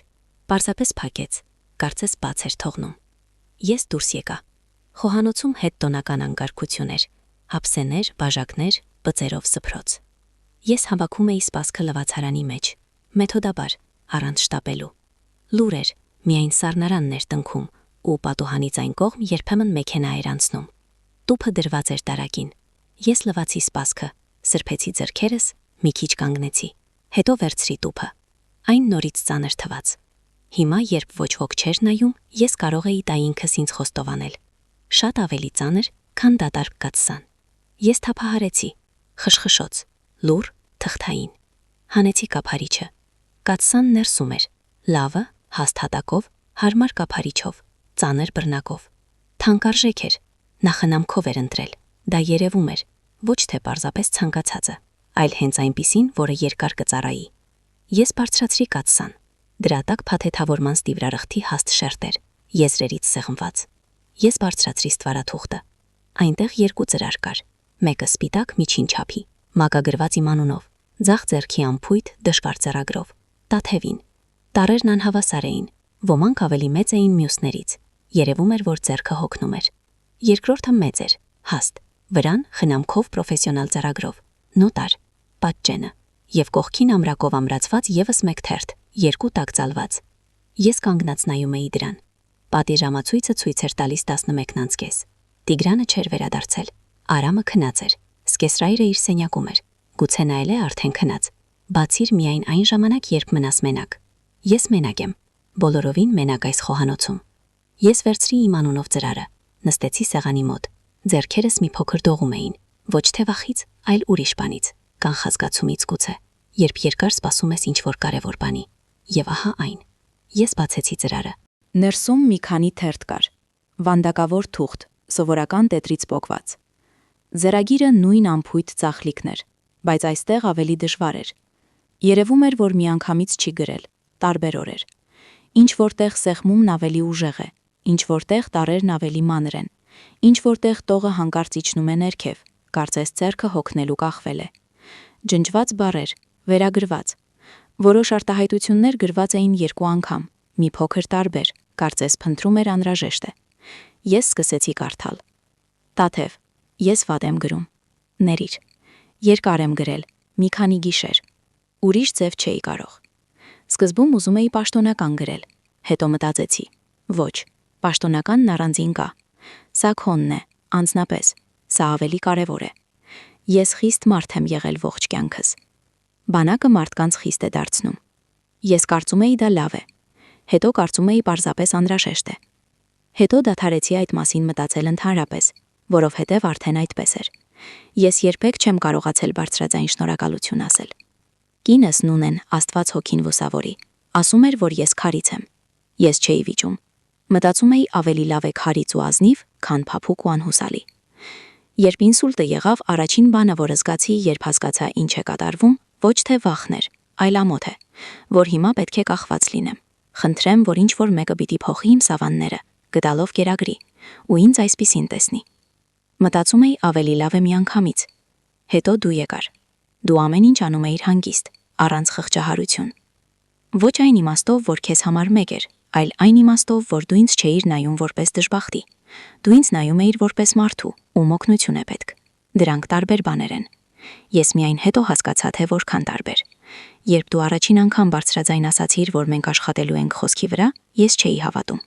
Speaker 3: Պարզապես փակեց, կարծես բաց էր թողնում։ Ես դուրս եկա։ Խոհանոցում հետ տոնական անկարգություն էր, հապսեներ, բաժակներ, բծերով սփռոց։ Ես հավաքում էի սպասքը լվացարանի մեջ, մեթոդաբար, առանց շտապելու։ Լուր էր, միայն սառնարանն էր տնքում, ու պատուհանից այն կողմ երբեմն մեքենա էր անցնում։ Տուփը դրված էր տարակին։ Ես լվացի սպասքը, սրբեցի ձեռքերս, մի քիչ կանգնեցի, հետո վերցրի տուփը։ Այն նորից ծանր թվաց։ Հիմա, երբ ոչ ոք չէր նայում, ես կարող էի տա ինքս ինձ խոստովանել։ Շատ ավելի ծանր, քան դատարկ կաթսան։ Ես թափահարեցի, խշխշոց, լուր, թղթային։ Հանեցի կափարիչը։ Կաթսան ներսում էր, լավը, հաստ հատակով, հարմար կափարիչով, ծանր բռնակով։ Թանկարժեք էր, նախնամքով էր ընտրել։ Դա երևում էր, ոչ թե պարզապես ցանկացածը, այլ հենց այնպիսին, որը երկար կծառայի։
Speaker 2: Ես բարձրացրի կաթսան։ Դրա տակ փաթեթավորման ստիվրարխտի հաստ շերտեր, եզրերից սեղմված։ Ես բարձրացրի ստվարաթուղթը։ Այնտեղ երկու ծրար կար, մեկը սպիտակ միջին չափի, մակագրված իմ անունով, ձախ ձեռքի ամփույթ դժվար ծրագրով, Տաթևին։ Տառերն անհավասար էին, ոմանք ավելի մեծ էին մյուսներից, երևում էր, որ ձեռքը հոգնում էր։ Երկրորդը մեծ էր, հաստ, վրան խնամքով պրոֆեսիոնալ ծրագրով, նոտար, պատճենը, և կողքին ամրակով ամրացված ևս մեկ թերթ, երկու տակ ծալված։ Ես կանգնած նայում էի դրան։ Պատի ժամացույցը ցույց էր տալիս 11:30։ Տիգրանը չէր վերադարձել։ Արամը քնած էր։ Սկեսրայրը իր սենյակում էր։ Գուցե նա էլ է արդեն քնած։ Բացիր միայն այն ժամանակ, երբ մնաս մենակ։ Ես մենակ եմ, բոլորովին մենակ այս խոհանոցում։ Ես վերցրի իմ անունով ծրարը, նստեցի սեղանի մոտ։ Ձեռքերս մի փոքր դողում էին, ոչ թե վախից, այլ ուրիշ բանից, կանխազգացումից գուցե, երբ երկար սպասում ես ինչ-որ կարևոր բանի։ Եվ ահա այն։ Ես բացեցի ծրարը։
Speaker 1: Ներսում մի քանի թերթ կար, վանդակավոր թուղթ, սովորական տետրից պոկված։ Ձեռագիրը նույն ամփույթ ծախլիկն էր, բայց այստեղ ավելի դժվար էր։ Երևում էր, որ միանգամից չի գրել, տարբեր օրեր։ Ինչ որտեղ սեղմումն ավելի ուժեղ է, ինչ որտեղ տառերն ավելի մանր են, ինչ որտեղ տողը հանկարծ իջնում է ներքև, կարծես ձեռքը հոգնելու կախվել է։ Ջնջված բառեր, վերագրված։ Որոշ արտահայտություններ գրված էին երկու անգամ, մի փոքր տարբեր, կարծես փնտրում էր անհրաժեշտ է։ Ես սկսեցի կարդալ։ Տաթև, ես վատ եմ գրում։ Ներիր։ Երկար եմ գրել, մի քանի գիշեր։ Ուրիշ ձև չէի կարող։ Սկզբում ուզում էի պաշտոնական գրել, հետո մտածեցի. ոչ, պաշտոնականն առանձին կա։ Սա քոնն է, անձնապես, սա ավելի կարևոր է։ Ես խիստ մարդ եմ եղել ողջ կյանքս։ Բանակը մարդկանց խիստ է դարձնում։ Ես կարծում էի դա լավ է, հետո կարծում էի պարզապես անհրաժեշտ է։ Հետո դադարեցի այդ մասին մտածել ընդհանրապես, որովհետև արդեն այդպես էր։ Ես երբեք չեմ կարողացել բարձրաձայն շնորհակալություն ասել։ Կինս Նունեն, Աստված հոգին վուսավորի, ասում էր, որ ես քարից եմ։ Ես չէի վիճում։ Մտածում էի ավելի լավ է քարից ու ազնիվ, քան փափուկ ու անհուսալի։ Երբ ինսուլտը եղավ, առաջին բանը, որ զգացի, երբ հասկացա ինչ է կատարվում, ոչ թե վախն էր, այլ ամոթ է, որ հիմա պետք է կախված լինեմ։ Խնդրեմ, որ ինչ-որ մեկը պիտի փոխի իմ սավանները, գդալով կերակրի, ու ինձ այսպիսին տեսնի։ Մտածում էի ավելի լավ է միանգամից։ Հետո դու եկար։ Դու ամեն ինչ անում էիր հանգիստ, առանց խղճահարություն։ Ոչ այն իմաստով, որ քեզ համար մեկ էր, այլ այն իմաստով, որ դու ինձ չէիր նայում որպես դժբախտի։ Դու ինձ նայում էիր որպես մարդու, ում օգնություն է պետք։ Դրանք տարբեր բաներ են։ Ես միայն հետո հասկացա, թե որքան տարբեր։ Երբ դու առաջին անգամ բարձրաձայն ասացիր, որ մենք աշխատելու ենք խոսքի վրա, ես չէի հավատում։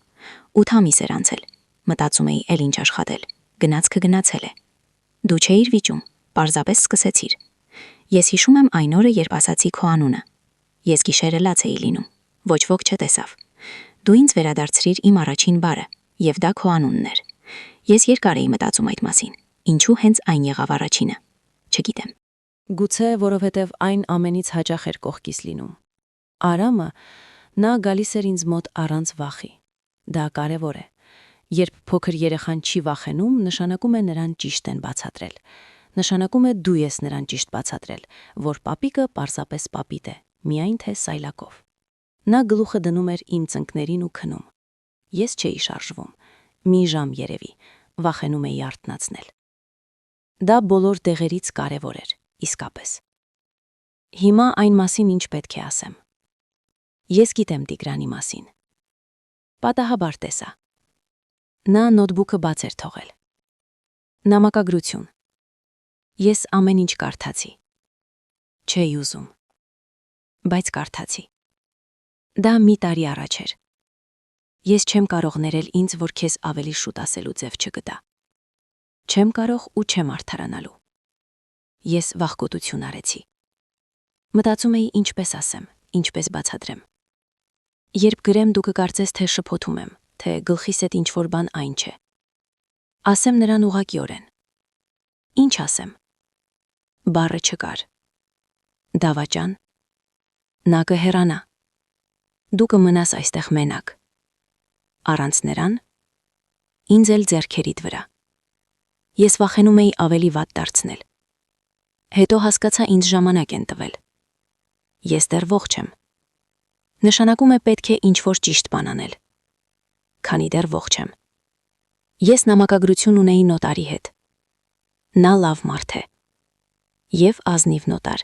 Speaker 1: 8 ամիս էր անցել։ Մտածում էի, էլ ինչ աշխատել։ Գնացքը գնացել է։ Դու չէիր վիճում, պարզապես սկսեցիր։ Ես հիշում եմ այն օրը, երբ ասացի քո անունը։ Ես գիշերը լաց էի լինում, ոչ ոք չտեսավ։ Դու ինձ վերադարձրիր իմ առաջին բառը, եւ դա քո անունն էր։ Ես երկար էի մտածում այդ մասին։ Ինչու հենց այն եղավ առաջինը։ Չգիտեմ։
Speaker 4: Գուցե որովհետև այն ամենից հաճախ էր կողքիս լինում։ Արամը նա գալիս էր ինձ մոտ առանց վախի։ Դա կարևոր է։ Երբ փոքր երեխան չի վախենում, նշանակում է նրան ճիշտ են բացատրել։ Նշանակում է դու ես նրան ճիշտ բացատրել, որ պապիկը պարզապես պապիտ է, միայն թե սայլակով։ Նա գլուխը դնում էր իմ ծնկներին ու քնում։ Ես չէի շարժվում։ Մի ժամ երևի, վախենում էի արթնացնել։ Դա բոլոր դեղերից կարևոր էր, իսկապես։ Հիմա այն մասին ինչ պետք է ասեմ։ Ես գիտեմ Տիգրանի մասին։ Պատահաբար տեսա։ Նա նոթբուքը բաց էր թողել։ Նամակագրություն։ Ես ամեն ինչ կարդացի։ Չէի ուզում։ Բայց կարդացի։ Դա մի տարի առաջ էր։ Ես չեմ կարող ներել ինձ, որ քեզ ավելի շուտ ասելու ձև չգտա։ Չեմ կարող ու չեմ արդարանալու։ Ես վախկոտություն արեցի։ Մտածում էի ինչպես ասեմ, ինչպես բացատրեմ։ Երբ գրեմ, դու կկարծես, թե շփոթում եմ, թե գլխիս հետ ինչ-որ բան այն չէ։ Ասեմ նրան ուղղակիորեն։ Ինչ ասեմ։ Բառը չկար։ Դավաճան։ Նա կհեռանա։ Դու կմնաս այստեղ մենակ։ Առանց նրան ինձ էլ ձեռքերիդ վրա։ Ես վախենում էի ավելի վատ դարձնել։ Հետո հասկացա ինձ ժամանակ են տվել։
Speaker 2: Ես դեռ ողջ եմ։ Նշանակում է պետք է ինչ-որ ճիշտ բան անել։ Քանի դեռ ողջ եմ։ Ես նամակագրություն ունեի նոտարի հետ։ Նա լավ մարդ է։ Եվ ազնիվ նոտար։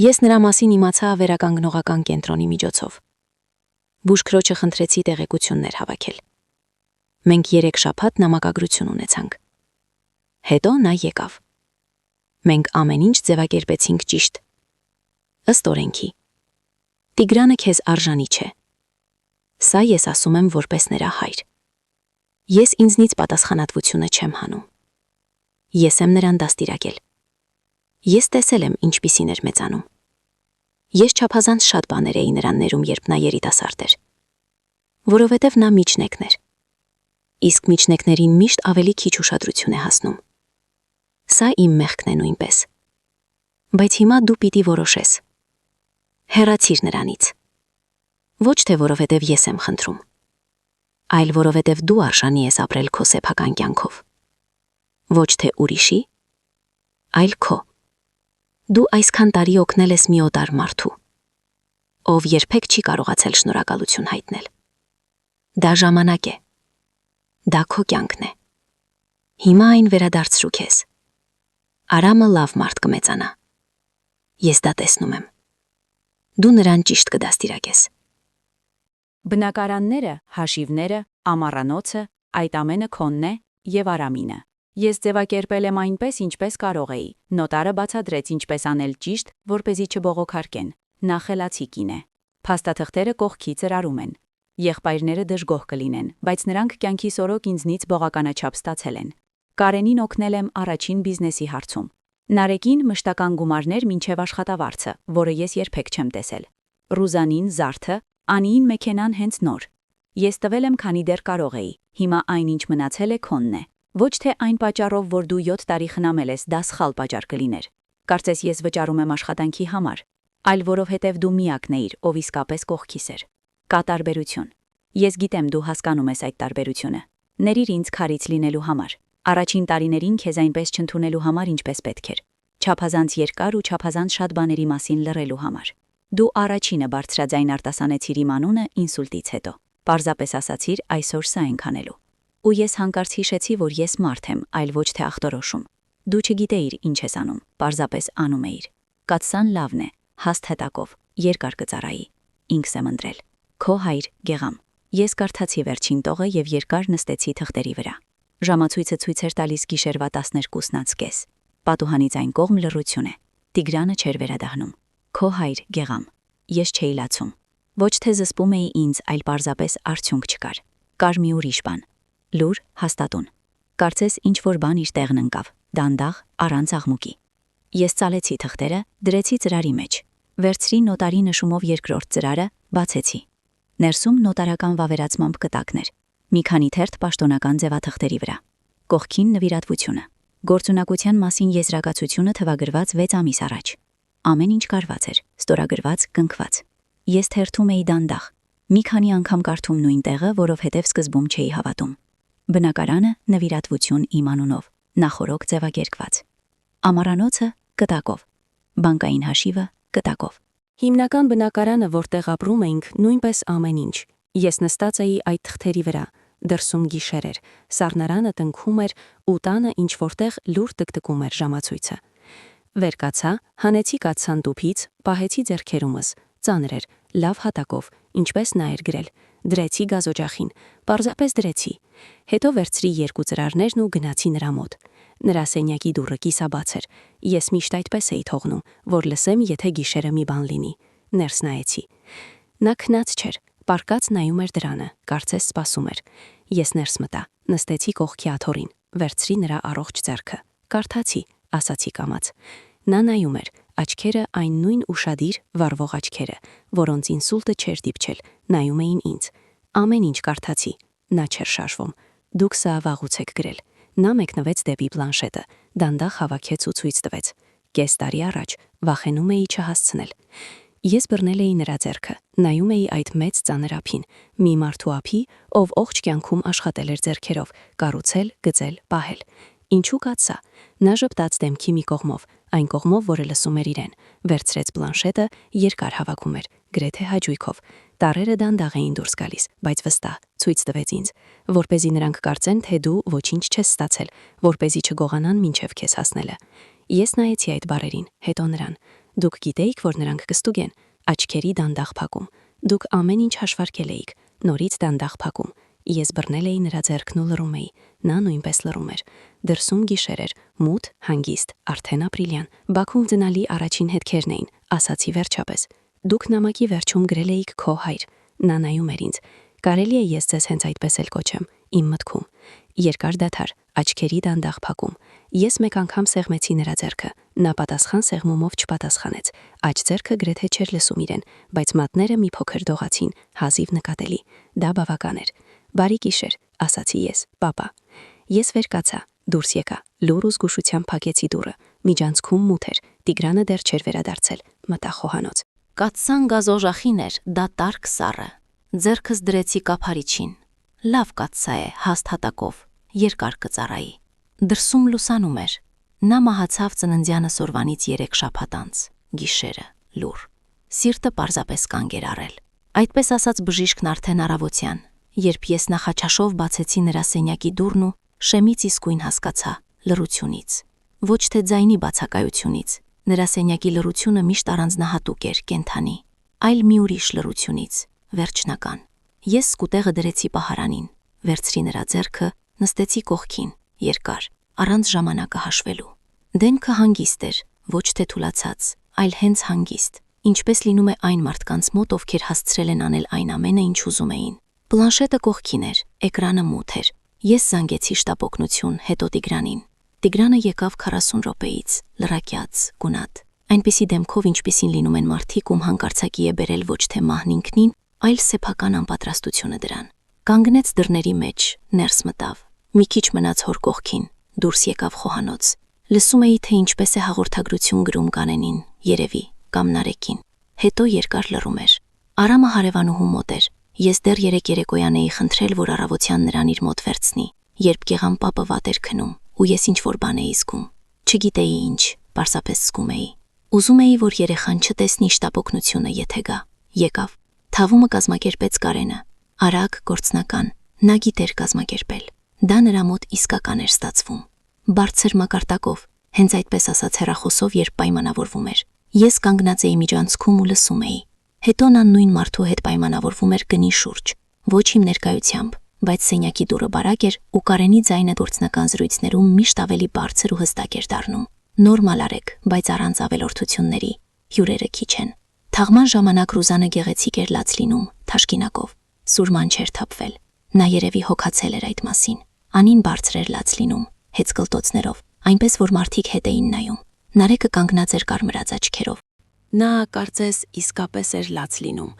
Speaker 2: Ես նրա մասին իմացա վերականգնողական կենտրոնի միջոցով։ Բուժքրոջը խնդրեցի տեղեկություններ հավաքել։ Մենք 3 շաբաթ նամակագրություն ունեցանք։ Հետո նա եկավ։ Մենք ամեն ինչ ձևակերպեցինք ճիշտ։ Ըստ օրենքի։ Տիգրանը քեզ արժանի չէ։ Սա ես ասում եմ որպես նրա հայր։ Ես ինձնից պատասխանատվությունը չեմ հանում։ Ես եմ նրան դաստիարակել։ Ես տեսել եմ ինչպիսին էր մեծանում։ Ես չափազանց շատ բաներ էի նրան ներում, երբ նա երիտասարդ էր։ Որովհետև նա միջնեկն էր։ Իսկ միջնեկներին միշտ ավելի քիչ ուշադրություն է հասնում։ Սա իմ մեղքն է նույնպես։ Բայց հիմա դու պիտի որոշես։ Հեռացիր նրանից։ Ոչ թե որովհետև ես եմ խնդրում, այլ որովհետև դու արժանի ես ապրել քո սեփական կյանքով։ Ոչ թե ուրիշի, այլ քո։ Դու այսքան տարի օգնել ես մի օտար մարդու, ով երբեք չի կարողացել շնորհակալություն հայտնել։ Դա ժամանակ է։ Դա քո կյանքն է։ Հիմա այն վերադարձրու քեզ։ Արամը լավ մարդ կմեծանա։ Ես դա տեսնում եմ։ Դու նրան ճիշտ կդաստիարակես։
Speaker 1: Բնակարանները, հաշիվները, ամառանոցը, այդ ամենը քոնն է եւ Արամինը։ Ես ձևակերպել եմ այնպես, ինչպես կարող էի։ Նոտարը բացատրեց ինչպես անել ճիշտ, որպեսզի չբողոքարկեն։ Նա խելացի կին է։ Փաստաթղթերը կողքի ծրարում են։ Եղբայրները դժգոհ կլինեն, բայց նրանք կյանքի սորոք ինձնից բողականաչափ ստացել են։ Կարենին օգնել եմ առաջին բիզնեսի հարցում։ Նարեկին մշտական գումարներ մինչև աշխատավարձը, որը ես երբեք չեմ տեսել։ Ռուզանին զարդը, Անիին մեքենան հենց նոր։ Ես տվել եմ քանի դեռ կարող էի։ Հիմա այնինչ մնացել է քոնն է։ Ոչ թե այն պատճառով, որ դու 7 տարի խնամել ես, դա սխալ պատճառ կլիներ։ Կարծես ես վճարում եմ աշխատանքի համար, այլ որովհետև դու միակն էիր, ով իսկապես կողքիս էր։ Կա տարբերություն։ Ես գիտեմ դու հասկանում ես այդ տարբերությունը։ Ների ինձ քարից լինելու համար։ Առաջին տարիներին քեզ այնպես չընդունելու համար, ինչպես պետք էր։ Չափազանց երկար ու չափազանց շատ բաների մասին լռելու համար։ Դու առաջինը բարձրաձայն արտասանեցիր իմ անունը ինսուլտից հետո։ Պարզապես ասացիր այսօր սա ենք անելու։ Ու ես հանկարծ հիշեցի, որ ես մարդ եմ, այլ ոչ թե ախտորոշում։ Դու չգիտեիր ինչ ես անում, պարզապես անում էիր։ Կացան լավն է, հաստ հետակով, երկար կծառայի։ Ինքս եմ ընտրել։ Քո հայր Գեղամ։ Ես կարդացի վերջին տողը եւ երկար նստեցի թղթերի վրա։ Ժամացույցը ցույց էր տալիս գիշերվա 12:30։ Պատուհանից այն կողմ լռություն է։ Տիգրանը չէր վերադառնում։ Քո հայր Գեղամ։ Ես չէի լացում։ Ոչ թե զսպում էի ինձ, այլ պարզապես արդյունք չկար։ Կար մի ուրիշ բան։ Լուր, հաստատուն։ Կարծես ինչ որ բան իր տեղն ընկավ, դանդաղ, առանց աղմուկի։ Ես ծալեցի թղթերը, դրեցի ծրարի մեջ։ Վերցրի նոտարի նշումով երկրորդ ծրարը, բացեցի։ Ներսում նոտարական վավերացմամբ կտակներ։ Մի քանի թերթ պաշտոնական ձևաթղթերի վրա։ Կողքին նվիրատվությունը։ Գործունակության մասին եզրակացությունը թվագրված 6 ամիս առաջ։ Ամեն ինչ կարված էր, ստորագրված, կնքված։ Ես թերթում էի դանդաղ։ Մի քանի անգամ կարդում նույն տեղը, որովհետև սկզբում չէի հավատում։ Բնակարանը նվիրատվություն իմ անունով, նախորոք ձևակերպված։ Ամառանոցը կտակով։ Բանկային հաշիվը կտակով։
Speaker 3: Հիմնական բնակարանը, որտեղ ապրում էինք, նույնպես ամեն ինչ։ Ես նստած էի այդ թղթերի վրա, դրսում գիշեր էր, սառնարանը տնքում էր ու տանը ինչ որտեղ լուր տկտկում էր ժամացույցը։ Վեր կացա, հանեցի կացան տուփից, պահեցի ձեռքերումս, ծանր էր, լավ հատակով, ինչպես նա էր գրել, դրեցի գազօջախին, պարզապես դրեցի։ Հետո վերցրի 2 ծրարներն ու գնացի նրա մոտ։ Նրա սենյակի դուռը կիսաբաց էր։ Ես միշտ այդպես էի թողնում, որ լսեմ, եթե գիշերը մի բան լինի։ Ներս նայեցի։ Նա քնած չէր, պառկած նայում էր դրանը, կարծես սպասում էր։ Ես ներս մտա, նստեցի կողքի աթոռին, վերցրի նրա առողջ ձեռքը, կարդացի, ասացի կամաց։ Նա նայում էր, աչքերը այն նույն ուշադիր, վառվող աչքերը, որոնց ինսուլտը չէր դիպչել, նայում էին ինձ։ Ամեն ինչ կարդացի, նա չէր շարժվում։ Դուք սա վաղուց եք գրել։ Նա մեկնվեց դեպի պլանշետը, դանդաղ հավաքեց ու ցույց տվեց։ Կես տարի առաջ վախենում էի չհասցնել։ Ես բռնել էի նրա ձեռքը, նայում էի այդ մեծ ծանր ափին, մի մարդու ափի, ով ողջ կյանքում աշխատել էր ձեռքերով, կառուցել, գծել, պահել։ Ինչու կացա։ Նա ժպտաց դեմքի մի կողմով,
Speaker 1: այն կողմով, որը լսում էր իրեն, վերցրեց պլանշետը, երկար հավաքում էր, գրեթե հաճույքով։ Տառերը դանդաղ էին դուրս գալիս, բայց վստահ, ցույց տվեց ինձ, որպեսզի նրանք կարծեն, թե դու ոչինչ չես ստացել, որպեսզի չգողանան մինչև քեզ հասնելը։ Ես նայեցի այդ բառերին, հետո նրան։ Դուք գիտեիք, որ նրանք կստուգեն, աչքերի դանդաղ փակում։ Դուք ամեն ինչ հաշվարկել էիք, նորից դանդաղ փակում։ Ես բռնել էի նրա ձեռքն ու լռում էի, նա նույնպես լռում էր։ Դրսում գիշեր էր, մութ, հանգիստ, արդեն ապրիլյան։ Բաքվում ձնալի առաջին հետքերն էին, ասացի վերջապես։ Դուք նամակի վերջում գրել էիք քո հայր։ Նա նայում էր ինձ։ Կարելի է ես ձեզ հենց այդպես էլ կոչեմ, իմ մտքում։ Երկար դադար, աչքերի դանդաղ փակում։ Ես մեկ անգամ սեղմեցի նրա ձեռքը։ Նա պատասխան սեղմումով չպատասխանեց։ Աջ ձեռքը գրեթե չէր լսում իրեն, բայց մատները մի փոքր դողացին, հազիվ նկատելի։ Դա բավական էր։ Բարի գիշեր, ասացի ես, պապա։ Ես վեր կացա, դուրս եկա, լուր ու զգուշությամբ փակեցի դուռը։ Միջանցքում մութ էր, Տիգրանը դեռ չէր վերադարձել, մտա խոհանոց։
Speaker 5: Կացան գազոժախին էր, դա տարք սառը։ Ձերքս դրեցի կափարիչին։ Լավ կացսա է, հաստ հատակով, երկար կծառայի։ Դրսում լուսանում էր։ Նա մահացավ ծննդյանս օրվանից 3 շաբաթ անց, գիշերը, լուր։ Սիրտը պարզապես կանգ էր առել։ Այդպես ասած բժիշկն արդեն առավոտյան, երբ ես նախաչաշով բացեցի նրա սենյակի դուռն ու շեմից իսկույն հասկացա լռությունից, ոչ թե ձայնի բացակայությունից։ Նրա սենյակի լռությունը միշտ առանձնահատուկ էր, կենթանի, այլ մի ուրիշ լռությունից, վերջնական։ Ես սկուտեղը դրեցի պահարանին, վերցրի նրա ձեռքը, նստեցի կողքին, երկար, առանց ժամանակը հաշվելու։ Դեմքը հանգիստ էր, ոչ թե թուլացած, այլ հենց հանգիստ, ինչպես լինում է այն մարդկանց մոտ, ովքեր հասցրել են անել այն ամենը, ինչ ուզում էին։ Պլանշետը կողքին էր, էկրանը մութ էր։ Ես զանգեցի շտապ օգնություն, հետո Տիգրանին։ Տիգրանը եկավ 40 րոպեից, լրակյաց, գունատ, այնպիսի դեմքով, ինչպիսին լինում են մարդիկ, ում հանկարծակի է բերել ոչ թե մահն ինքնին, այլ սեփական անպատրաստությունը դրան։ Կանգնեց դռների մեջ, ներս մտավ, մի քիչ մնաց հոր կողքին, դուրս եկավ խոհանոց։ Լսում էի, թե ինչպես է հաղորդագրություն գրում Կանենին, երևի, կամ Նարեկին։ Հետո երկար լռում էր։ Արամը հարևանուհու մոտ էր։ Ես դեռ 3 երեկոյան էի խնդրել, որ առավոտյան նրան իր մոտ վերցնի, երբ գեղամպապը վատ էր քնում, ու ես ինչ-որ բան էի զգում։ Չգիտեի ինչ, պարզապես զգում էի։ Ուզում էի, որ երեխան չտեսնի շտապ օգնությունը, եթե գա։ Եկավ։ Թավումը կազմակերպեց Կարենը։ Արագ, գործնական, նա գիտեր կազմակերպել։ Դա նրա մոտ իսկական էր ստացվում։ Բարձր մակարդակով, հենց այդպես ասած հեռախոսով, երբ պայմանավորվում էր։ Ես կանգնած էի միջանցքում ու լսում էի։ Հետո նա նույն մարդու հետ պայմանավորվում էր գնի շուրջ, ոչ իմ ներկայությամբ, բայց սենյակի դուռը բարակ էր ու Կարենի ձայնը գործնական զրույցներում միշտ ավելի բարձր ու հստակ էր դառնում։ Նորմալ արեք, բայց առանց ավելորդությունների, հյուրերը քիչ են։ Թաղման ժամանակ Ռուզանը գեղեցիկ էր լաց լինում, թաշկինակով, սուրման չէր թափվել։ Նա երևի հոգացել էր այդ մասին։ Անին բարձր էր լաց լինում, հեծկլտոցներով, այնպես որ մարդիկ հետ էին նայում։ Նարեկը կանգնած էր կարմրած աչքերով։
Speaker 2: Նա կարծես իսկապես էր լաց լինում։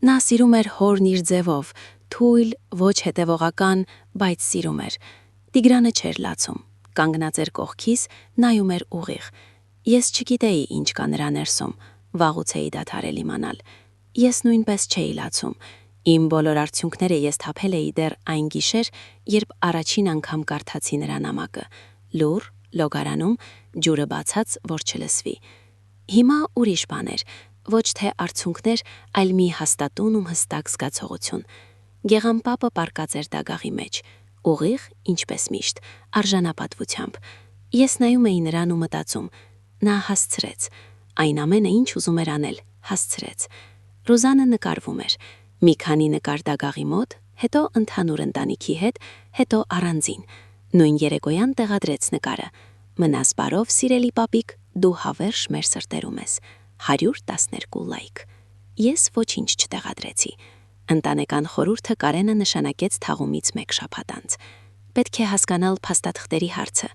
Speaker 2: Նա սիրում էր հորն իր ձևով, թույլ, ոչ հետևողական, բայց սիրում էր։ Տիգրանը չէր լացում, կանգնած էր կողքիս, նայում էր ուղիղ։ Ես չգիտեի ինչ կա նրա ներսում, վաղուց էի դադարել իմանալ։ Ես նույնպես չէի լացում։ Իմ բոլոր արդյունքները ես թափել էի դեռ այն գիշեր, երբ առաջին անգամ կարդացի նրա նամակը։ Լուր, լոգարանում, ջուրը բացած, որ չլսվի։ Հիմա ուրիշ բան էր, ոչ թե արդյունքներ, այլ մի հաստատուն ու հստակ զգացողություն։ Գեղամպապը պառկած էր դագաղի մեջ, ուղիղ, ինչպես միշտ, արժանապատվությամբ։ Ես նայում էի նրան ու մտածում, նա հասցրեց, այն ամենը, ինչ ուզում էր անել, հասցրեց։ Ռուզանը նկարվում էր, մի քանի նկար դագաղի մոտ, հետո ընդհանուր ընտանիքի հետ, հետո առանձին։ Նույն երեկոյան տեղադրեց նկարը։ Մնաս բարով, սիրելի պապիկ, դու հավերժ մեր սրտերում ես, 112 լայք։ Ես ոչինչ չտեղադրեցի։ Ընտանեկան խորհուրդը Կարենը նշանակեց թաղումից 1 շաբաթ անց։ Պետք է հասկանալ փաստաթղթերի հարցը,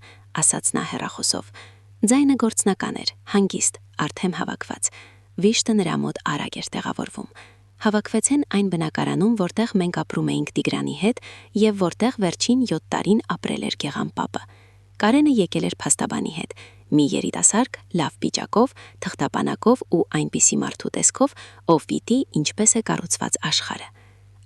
Speaker 2: ասաց նա հեռախոսով։ Ձայնը գործնական էր, հանգիստ, արդեն հավաքված։ Վիշտը նրա մոտ արագ էր տեղավորվում։ Հավաքվեցին այն բնակարանում, որտեղ մենք ապրում էինք Տիգրանի հետ եւ որտեղ վերջին 7 տարին ապրել էր գեղամպապը։ Կարենը եկել էր փաստաբանի հետ, մի երիտասարդ, լավ վիճակով, թղթապանակով ու այնպիսի մարդու տեսքով, ով պիտի ինչպես է կառուցված աշխարհը։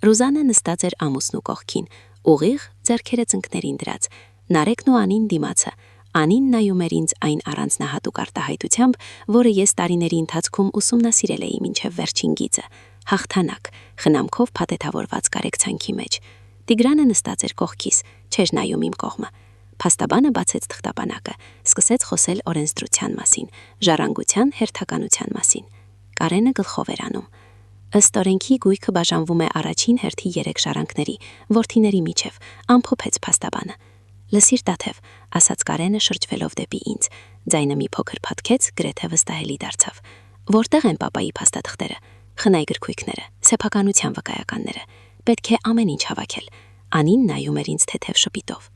Speaker 2: Ռուզանը նստած էր ամուսնու կողքին, ուղիղ, ձեռքերը ծնկներին դրած։ Նարեկն ու Անին դիմացը, Անին նայում էր ինձ այն առանձնահատուկ արտահայտությամբ, որը ես տարիների ընթացքում ուսումնասիրել էի մինչև վերջին գիծը, հաղթանակ, խնամքով փաթեթավորված կարեկցանքի մեջ։ Տիգրանը նստած էր կողքիս, չէր նայում իմ կողմը։ Փաստաբանը բացեց թղթապանակը, սկսեց խոսել օրենսդրության մասին, ժառանգության հերթականության մասին։ Կարենը գլխով էր անում։ Ըստ օրենքի գույքը բաժանվում է առաջին հերթի 3 ժառանգների, որդիների միջև, ամփոփեց փաստաբանը։ Լսիր Տաթև, ասաց Կարենը շրջվելով դեպի ինձ, ձայնը մի փոքր փաթքեց, գրեթե վստահելի դարձավ։ Որտեղ են պապայի փաստաթղթերը, խնայ գրքույկները, սեփականության վկայականները, պետք է ամեն ինչ հավաքել։ Անին նայում էր ինձ թեթև շպիտով։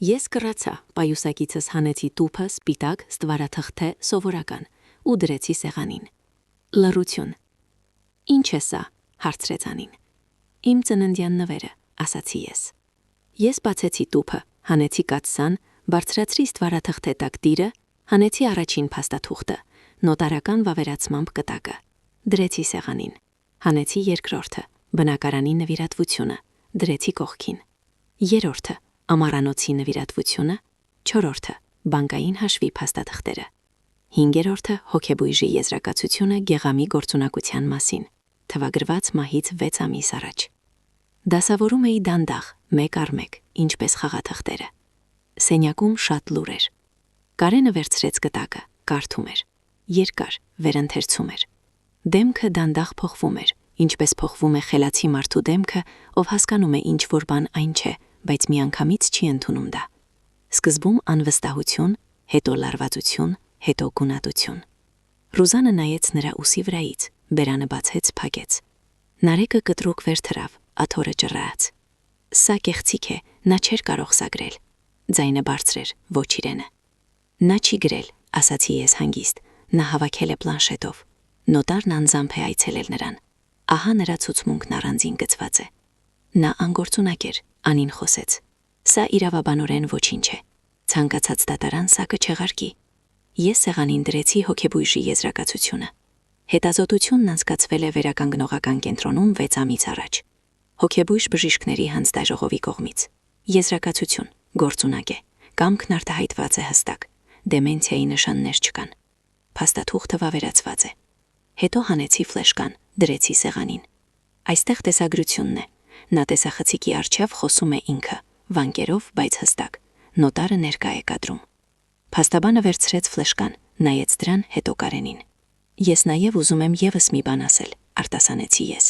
Speaker 2: Ես կռացա, պայուսակիցս հանեցի տուփը, սպիտակ, ստվարաթղթե, սովորական ու դրեցի սեղանին։ Լռություն։ Ինչ է սա, հարցրեց Անին։ Իմ ծննդյան նվերը, ասացի ես։ Ես բացեցի տուփը, հանեցի կաթսան, բարձրացրի ստվարաթղթե տակ տիրը, հանեցի առաջին փաստաթուղթը, նոտարական վավերացմամբ կտակը, դրեցի սեղանին, հանեցի երկրորդը, բնակարանի նվիրատվությունը, դրեցի կողքին, երրորդը, ամառանոցի նվիրատվությունը, չորրորդը, բանկային հաշվի փաստաթղթերը, հինգերորդը, հոգեբույժի եզրակացությունը գեղամի գործունակության մասին, թվագրված մահից 6 ամիս առաջ։ Դասավորում էի դանդաղ, մեկ առ մեկ, ինչպես խաղաթղթերը։ Սենյակում շատ լուր էր։ Կարենը վերցրեց կտակը, կարդում էր, երկար, վերընթերցում էր։ Դեմքը դանդաղ փոխվում էր, ինչպես փոխվում է խելացի մարդու դեմքը, ով հասկանում է ինչ որ բան այն չէ, բայց միանգամից չի ընդունում դա։ Սկզբում անվստահություն, հետո լարվածություն, հետո գունատություն։ Ռուզանը նայեց նրա ուսի վրայից, բերանը բացեց, փակեց։ Նարեկը կտրուկ վեր թռավ, աթոռը ճռայաց։ Սա կեղծիք է, նա չէր կարող սագրել։ Ձայնը բարձր էր, ոչ իրենը։ Նա չի գրել, ասացի ես հանգիստ, նա հավաքել է պլանշետով։ Նոտարն անձամբ է այցելել նրան։ Ահա նրա ցուցմունքն առանձին գծված է։ Նա անգործունակ էր, Անին խոսեց։ Սա իրավաբանորեն ոչինչ է։ Ցանկացած դատարան սա կչեղարկի։ Ես սեղանին դրեցի հոգեբույժի եզրակացությունը։ Հետազոտությունն անցկացվել է վերականգնողական կենտրոնում 6 ամիս առաջ։ Հոգեբույժ բժիշկների հանձնաժողովի կողմից։ Եզրակացություն, գործունակ է, կամքն արտահայտված է հստակ, դեմենցիայի նշաններ չկան։ Փաստաթուղթը վավերացված է։ Հետո հանեցի ֆլեշկան, դրեցի սեղանին։ Այստեղ տեսագրությունն է։ Նա տեսախցիկի առջև խոսում է ինքը, վանկերով, բայց հստակ։ Նոտարը ներկա է կադրում։ Փաստաբանը վերցրեց ֆլեշկան, նայեց դրան, հետո Կարենին։ Ես նաև ուզում եմ եւս մի բան ասել, արտասանեցի ես։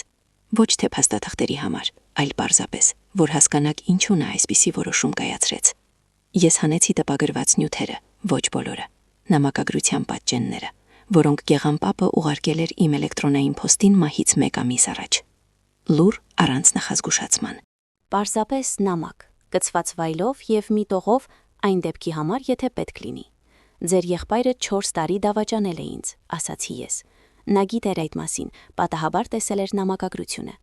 Speaker 2: Ոչ թե փաստաթղթերի համար, այլ պարզապես, որ հասկանաք ինչու նա այսպիսի որոշում կայացրեց։ Ես հանեցի տպագրված նյութերը, ոչ բոլորը, նամակագրության պատճենները, որոնք Գեղամպապը ուղարկել էր իմ էլեկտրոնային փոստին մահից 1 ամիս առաջ։ Լուր առանց նախազգուշացման։
Speaker 3: Պարզապես նամակ, կցված վայլով եւ մի տողով այն դեպքի համար, եթե պետք լինի։ Ձեր եղբայրը 4 տարի դավաճանել է ինձ, ասացի ես։ Նա գիտեր այդ մասին, պատահաբար տեսել էր նամակագրությունը։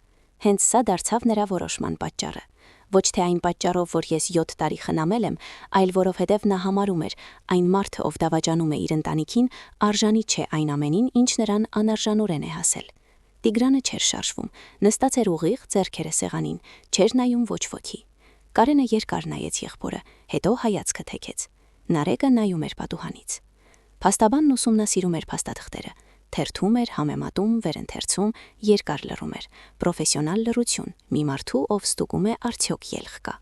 Speaker 3: Հենց սա դարձավ նրա որոշման պատճառը։ Ոչ թե այն պատճառով, որ ես 7 տարի խնամել եմ, այլ որովհետև նա համարում էր, այն մարդը, ով դավաճանում է իր ընտանիքին, արժանի չէ այն ամենին, ինչ նրան անարժանորեն է հասել։ Տիգրանը չէր շարժվում, նստած էր ուղիղ, ձեռքերը սեղանին, չէր նայում ոչ ոքի։ Կարենը երկար նայեց եղբորը, հետո հայացքը թեքեց։ Նարեկը նայում էր պատուհանից։ Փաստաբանն ուսումնասիրում էր փաստաթղթերը, թերթում էր, համեմատում, վերընթերցում, երկար լռում էր, պրոֆեսիոնալ լռություն, մի մարդու, ով ստուգում է արդյոք ելք կա։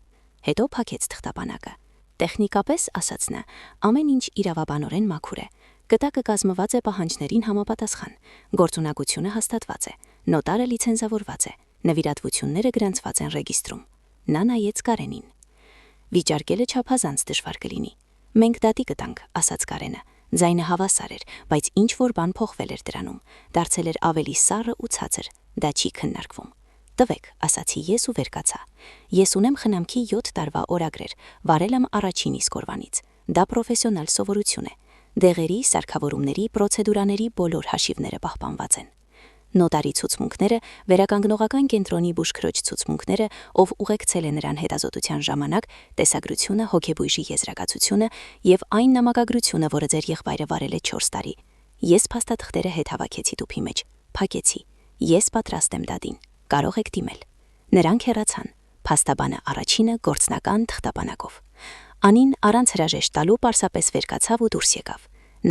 Speaker 3: Հետո փակեց թղթապանակը։ Տեխնիկապես, ասաց նա, ամեն ինչ իրավաբանորեն մաքուր է։ Կտակը կազմված է պահանջներին համապատասխան, գործունակությունը հաստատված է, նոտարը լիցենզավորված է, նվիրատվությունները գրանցված են ռեգիստրում։ Նա նայեց Կարենին։ Վիճարկելը չափազանց դժվար կլինի։ Մենք դատի կտանք, ասաց Կարենը։ Ձայնը հավասար էր, բայց ինչ որ բան փոխվել էր դրանում, դարձել էր ավելի սառը ու ցածր, դա չի քննարկվում։ Տվեք, ասացի ես ու վեր կացա։ Ես ունեմ խնամքի 7 տարվա օրագրեր, վարել եմ առաջին իսկ օրվանից։ Դա պրոֆեսիոնալ սովորություն է։ Դեղերի, սարքավորումների, պրոցեդուրաների բոլոր հաշիվները պահպանված են։ Նոտարի ցուցմունքները, վերականգնողական կենտրոնի բուժքրոջ ցուցմունքները, ով ուղեկցել է նրան հետազոտության ժամանակ, տեսագրությունը, հոգեբույժի եզրակացությունը եւ այն նամակագրությունը, որը ձեր եղբայրը վարել է 4 տարի։ Ես փաստաթղթերը հետ հավաքեցի տուփի մեջ, փակեցի։ Ես պատրաստ եմ դատին։ Կարող եք դիմել։ Նրանք հեռացան։ Փաստաբանը առաջինը գործնական թղթապանակով։
Speaker 2: Անին առանց հրաժեշտ տալու պարսապես վեր կացավ ու դուրս եկավ։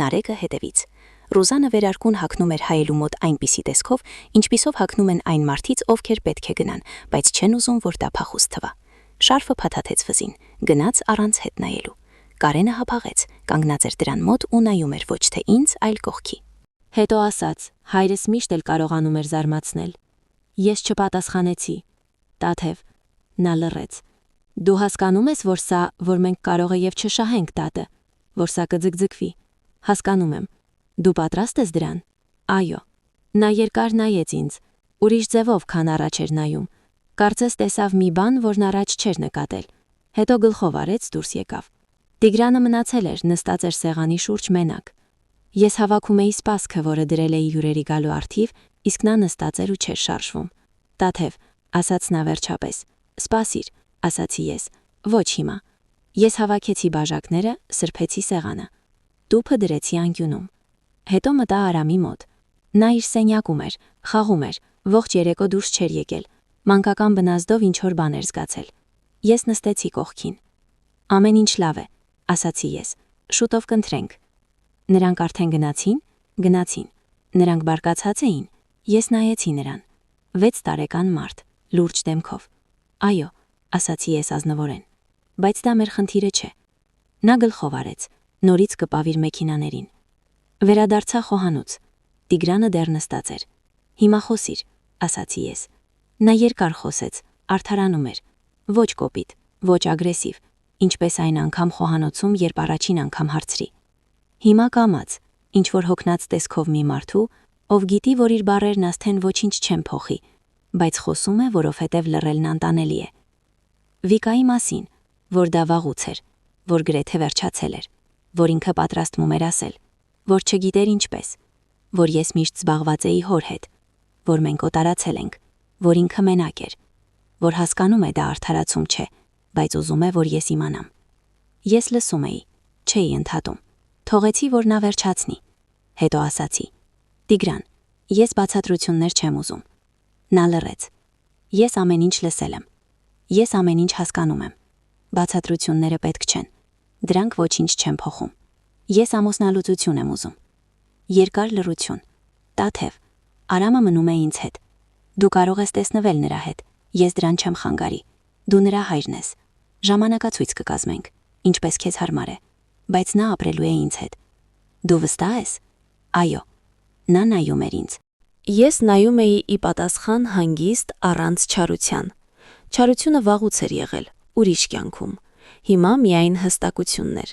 Speaker 2: Նարեկը հետևից։ Ռուզանը վերարկուն հագնում էր հայելու մոտ այնպիսի տեսքով, ինչպիսով հագնում են այն մարդից, ովքեր պետք է գնան, բայց չեն ուզում, որ դա փախուստ թվա։ Շարֆը փաթաթեց վզին, գնաց առանց հետ նայելու։ Կարենը հապաղեց, կանգնած էր դրան մոտ ու նայում էր ոչ թե ինձ, այլ կողքի։
Speaker 3: Հետո ասաց, հայրս միշտ էլ կարողանում էր զարմացնել։ Ես չպատասխանեցի։ Տաթև, նա լռեց։ Դու հասկանում ես, որ սա, որ մենք կարող է եւ չշահենք տատը, որ սա կձգձգվի։ Հասկանում եմ։ Դու պատրաստ ես դրան։ Այո։ Նա երկար նայեց ինձ, ուրիշ ձևով, քան առաջ էր նայում։ Կարծես տեսավ մի բան, որն առաջ չէր նկատել։ Հետո գլխով արեց դուրս եկավ։ Տիգրանը մնացել էր, նստած էր սեղանի շուրջ մենակ։ Ես հավաքում էի սպասքը, որը դրել էի հյուրերի գալու առթիվ, իսկ նա նստած էր ու չէր շարժվում։ Տաթև, ասաց նա վերջապես։ Սպասիր, ասացի ես։ Ոչ հիմա։ Ես հավաքեցի բաժակները, սրբեցի սեղանը։ Տուփը դրեցի անկյունում։ Հետո մտա Արամի մոտ։ Նա իր սենյակում էր, խաղում էր, ողջ երեկո դուրս չէր եկել։ Մանկական բնազդով ինչ-որ բան էր զգացել։ Ես նստեցի կողքին։ Ամեն ինչ լավ է, ասացի ես։ Շուտով կընտրենք։ Նրանք արդեն գնացին։ Նրանք բարկացած էին։ Ես նայեցի նրան։ 6 տարեկան մարդ, լուրջ դեմքով։ Այո, ասացի ես ազնվորեն։ Բայց դա մեր խնդիրը չէ։ Նա գլխով արեց, նորից կպավ իր մեքենաներին։ Վերադարձա խոհանոց։ Տիգրանը դեռ նստած էր։ Հիմա խոսիր, ասացի ես։ Նա երկար խոսեց, արդարանում էր։ Ոչ կոպիտ, ոչ ագրեսիվ, ինչպես այն անգամ խոհանոցում, երբ առաջին անգամ հարցրի։ Հիմա կամաց, ինչ որ հոգնած տեսքով մի մարդու, ով գիտի, որ իր բառերն ասթեն ոչինչ չեն փոխի, բայց խոսում է, որովհետև լռելն անտանելի է։ Վիկայի մասին, որ դա վաղուց էր, որ գրեթե վերջացել էր, որ ինքը պատրաստվում էր ասել, որ չգիտեր ինչպես, որ ես միշտ զբաղված էի հոր հետ, որ մենք օտարացել ենք, որ ինքը մենակ էր, որ հասկանում է դա արդարացում չէ, բայց ուզում է, որ ես իմանամ։ Ես լսում էի, չէի ընդհատում, թողեցի, որ նա վերջացնի, հետո ասացի. Տիգրան, ես բացատրություններ չեմ ուզում։ Նա լռեց։ Ես ամեն ինչ լսել եմ։ Ես ամեն ինչ հասկանում եմ։ Բացատրությունները պետք չեն։ Դրանք ոչինչ չեն փոխում։ Ես ամուսնալուծություն եմ ուզում։ Երկար լռություն։ Տաթև, Արամը մնում է ինձ հետ։ Դու կարող ես տեսնվել նրա հետ։ Ես դրան չեմ խանգարի։ Դու նրա հայրն ես։ Ժամանակացույց կկազմենք, ինչպես քեզ հարմար է, բայց նա ապրելու է ինձ հետ։ Դու վստահ ես։ Այո։ Նա նայում էր ինձ։ Ես նայում էի ի պատասխան հանգիստ առանց չարության։ Չարությունը վաղուց էր եղել, ուրիշ կյանքում։ Հիմա միայն հստակություններ։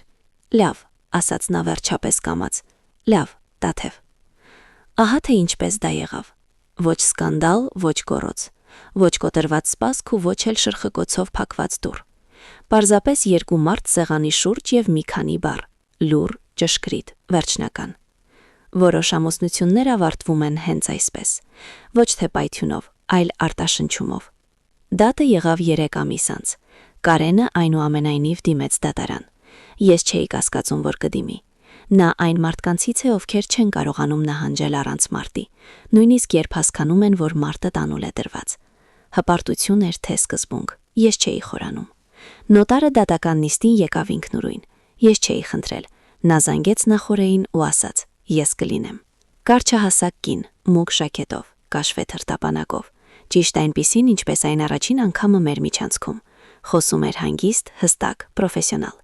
Speaker 3: Լավ, ասաց նա վերջապես կամաց։ Լավ, Տաթև։ Ահա թե ինչպես դա եղավ։ Ոչ սկանդալ, ոչ գոռոց, ոչ կոտրված սպասք ու ոչ էլ շրխկոցով փակված դուռ։ Պարզապես երկու մարդ սեղանի շուրջ եւ մի քանի բառ՝ լուր, ճշգրիտ, վերջնական։ Որոշ ամուսնություններ ավարտվում են հենց այսպես, ոչ թե պայթյունով, այլ արտաշնչումով։ Դատը եղավ 3 ամիս անց։ Կարենը այնուամենայնիվ դիմեց դատարան։ Ես չէի կասկածում, որ կդիմի։ Նա այն մարդկանցից է, ովքեր չեն կարողանում նահանջել առանց մարտի, նույնիսկ երբ հասկանում են, որ մարտը տանուլ է դրված։ Հպարտություն էր թե սկզբունք, ես չէի խորանում։ Նոտարը դատական նիստին եկավ ինքնուրույն։ Ես չէի խնդրել։ Նա զանգեց նախորեին ու ասաց. Ես կլինեմ։ Կարճահասակ կին, մուգ ժակետով, կաշվե թրտապանակով, ճիշտ այնպիսին, ինչպես այն առաջին անգամը մեր միջանցքում։ Խոսում էր հանգիստ, հստակ, պրոֆեսիոնալ։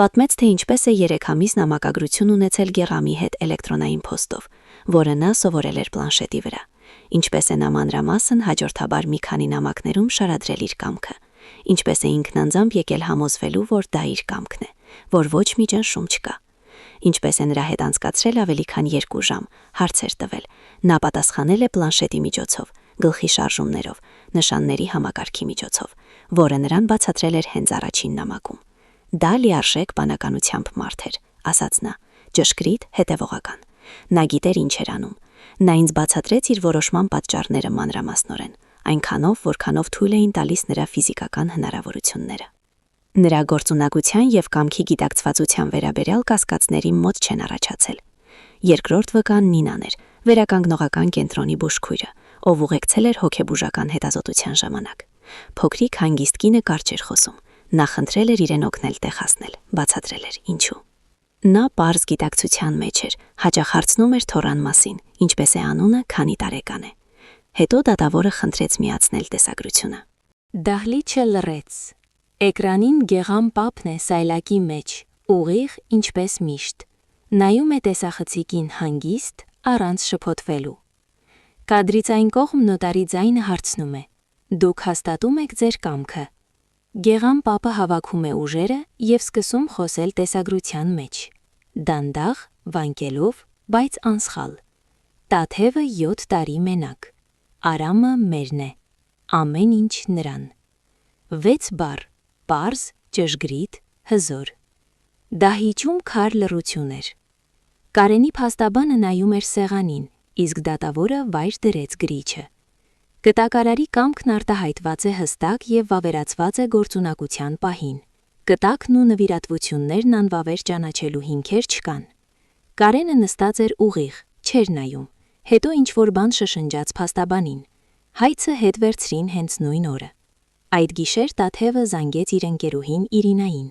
Speaker 3: Պատմեց, թե ինչպես է 3 ամիս նամակագրություն ունեցել Գեղամի հետ էլեկտրոնային փոստով, որը նա սովորել էր պլանշետի վրա։ Ինչպես է նա մանրամասն հաջորդաբար մի քանի նամակներում շարադրել իր կամքը։ Ինչպես է ինքն անձամբ եկել համոզվելու, որ դա իր կամքն է, որ ոչ մի ճնշում չկա։ Ինչպես է նրա հետ անցկացրել ավելի քան 2 ժամ, հարցեր տվել։ Նա պատասխանել է պլանշետի միջոցով, գլխի շարժումներով, նշանների համակարգի միջոցով, որը նրան բացատրել էր հենց առաջին նամակում։ Դա լիարժեք բանականությամբ մարդ էր, ասաց նա, ճշգրիտ, հետևողական։ Նա գիտեր ինչ էր անում։ Նա ինձ բացատրեց իր որոշման պատճառները մանրամասնորեն, այնքանով, որքանով թույլ էին տալիս նրա ֆիզիկական հնարավորությունները։ Նրա գործունակության եւ կամքի գիտակցվածության վերաբերյալ կասկածների մոտ չեն առաջացել։ Երկրորդ վկան Նինան էր, վերականգնողական կենտրոնի բուժքույրը, ով ուղեկցել էր հոգեբուժական հետազոտության ժամանակ։ Փոքրիկ հանգիստ կինը կարճ էր խոսում,
Speaker 2: Նա խնդրել էր իրեն օգնել տեղ հասնել, բացատրել էր ինչու։ Նա պարզ գիտակցության մեջ էր, հաճախ հարցնում էր Թորան մասին, ինչպես է անունը, քանի տարեկան է։ Հետո դատավորը խնդրեց միացնել տեսագրությունը։
Speaker 3: Դահլիճը լռեց։ Էկրանին գեղամ պապն է սայլակի մեջ, ուղիղ ինչպես միշտ։ Նայում է տեսախցիկին հանգիստ, առանց շփոթվելու։ Կադրից այն կողմ նոտարի ձայնը հարցնում է. Դուք հաստատում եք ձեր կամքը։ Գեղամ պապը հավաքում է ուժերը եւ սկսում խոսել տեսագրության մեջ։ Դանդաղ, վանկելով, բայց անսխալ։ Տաթևը 7 տարի մենակ։ Արամը մերն է։ Ամեն ինչ նրան։ 6 բառ, պարզ, ճշգրիտ, հզոր։ Դահիճում քար լռություն էր։ Կարենի փաստաբանը նայում էր սեղանին, իսկ դատավորը վայր դրեց գրիչը։ Կտակարարի կամքն արտահայտված է հստակ եւ վավերացված է գործունակության պահին։ Կտակն ու նվիրատվություններն անվավեր ճանաչելու հիմքեր չկան։ Կարենը նստած էր ուղիղ, չէր նայում, հետո ինչ-որ բան շշնջաց փաստաբանին։ Հայցը հետ վերցրին հենց նույն օրը։ Այդ գիշեր Տաթևը զանգեց իր ընկերուհին Իրինային։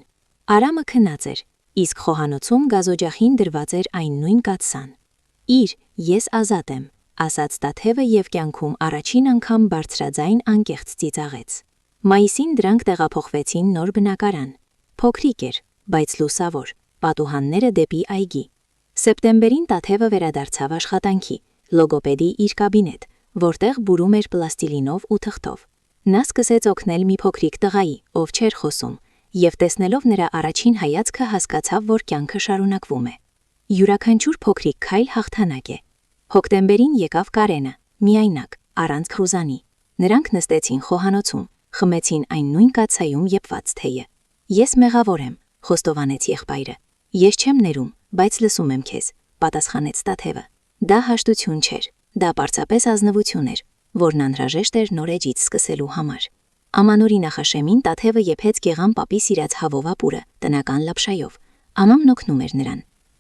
Speaker 3: Արամը քնած էր, իսկ խոհանոցում գազօջախին դրված էր այն նույն կաթսան։ «Իր, ես ազատ եմ», ասաց Տաթևը եւ կյանքում առաջին անգամ բարձրաձայն անկեղծ ծիծաղեց։ Մայիսին դրանք տեղափոխվեցին նոր բնակարան։ Փոքրիկ էր, բայց լուսավոր, պատուհանները դեպի այգի։ Սեպտեմբերին Տաթևը վերադարձավ աշխատանքի, լոգոպեդի իր կաբինետ, որտեղ բուրում էր պլաստիլինով ու թղթով։ Նա սկսեց օգնել մի փոքրիկ տղայի, ով չէր խոսում, եւ տեսնելով նրա առաջին հայացքը հասկացավ, որ կյանքը շարունակվում է։ Յուրաքանչյուր փոքրիկ քայլ հաղթանակ է։ Հոկտեմբերին եկավ Կարենը, միայնակ, առանց Խրուզանի։ Նրանք նստեցին խոհանոցում, խմեցին այն նույն կաթսայում եփված թեյը։ Ես մեղավոր եմ, խոստովանեց եղբայրը։ Ես չեմ ներում, բայց լսում եմ քեզ, պատասխանեց Տաթևը։ Դա հաշտություն չէր, դա պարզապես ազնվություն էր, որն անհրաժեշտ էր նոր էջից սկսելու համար։ Ամանորի նախաշեմին Տաթևը եփեց Գեղամ պապի սիրած հավովապուրը տնական լապշայով։ Ամամն օգնում էր նրան։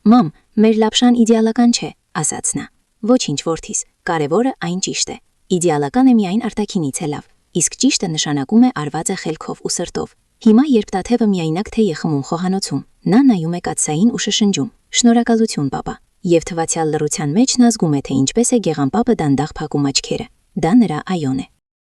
Speaker 3: Մամ, մեր լապշան իդեալական չէ, ասաց նա։ Ոչինչ որդիս, կարևորը այն ճիշտ է։ Իդեալականը միայն արտաքինից է լավ, իսկ ճիշտը նշանակում է արված է խելքով ու սրտով։ Հիմա երբ Տաթևը միայնակ թեյ է խմում խոհանոցում, նա նայում է կաթսային ու շշնջում. Շնորհակալություն, պապա։ Եվ թվացյալ լռության մեջ նա զգում է, թե ինչպես է Գեղամ պապը դանդաղ փակում աչքերը։ Դա նրա այոն է։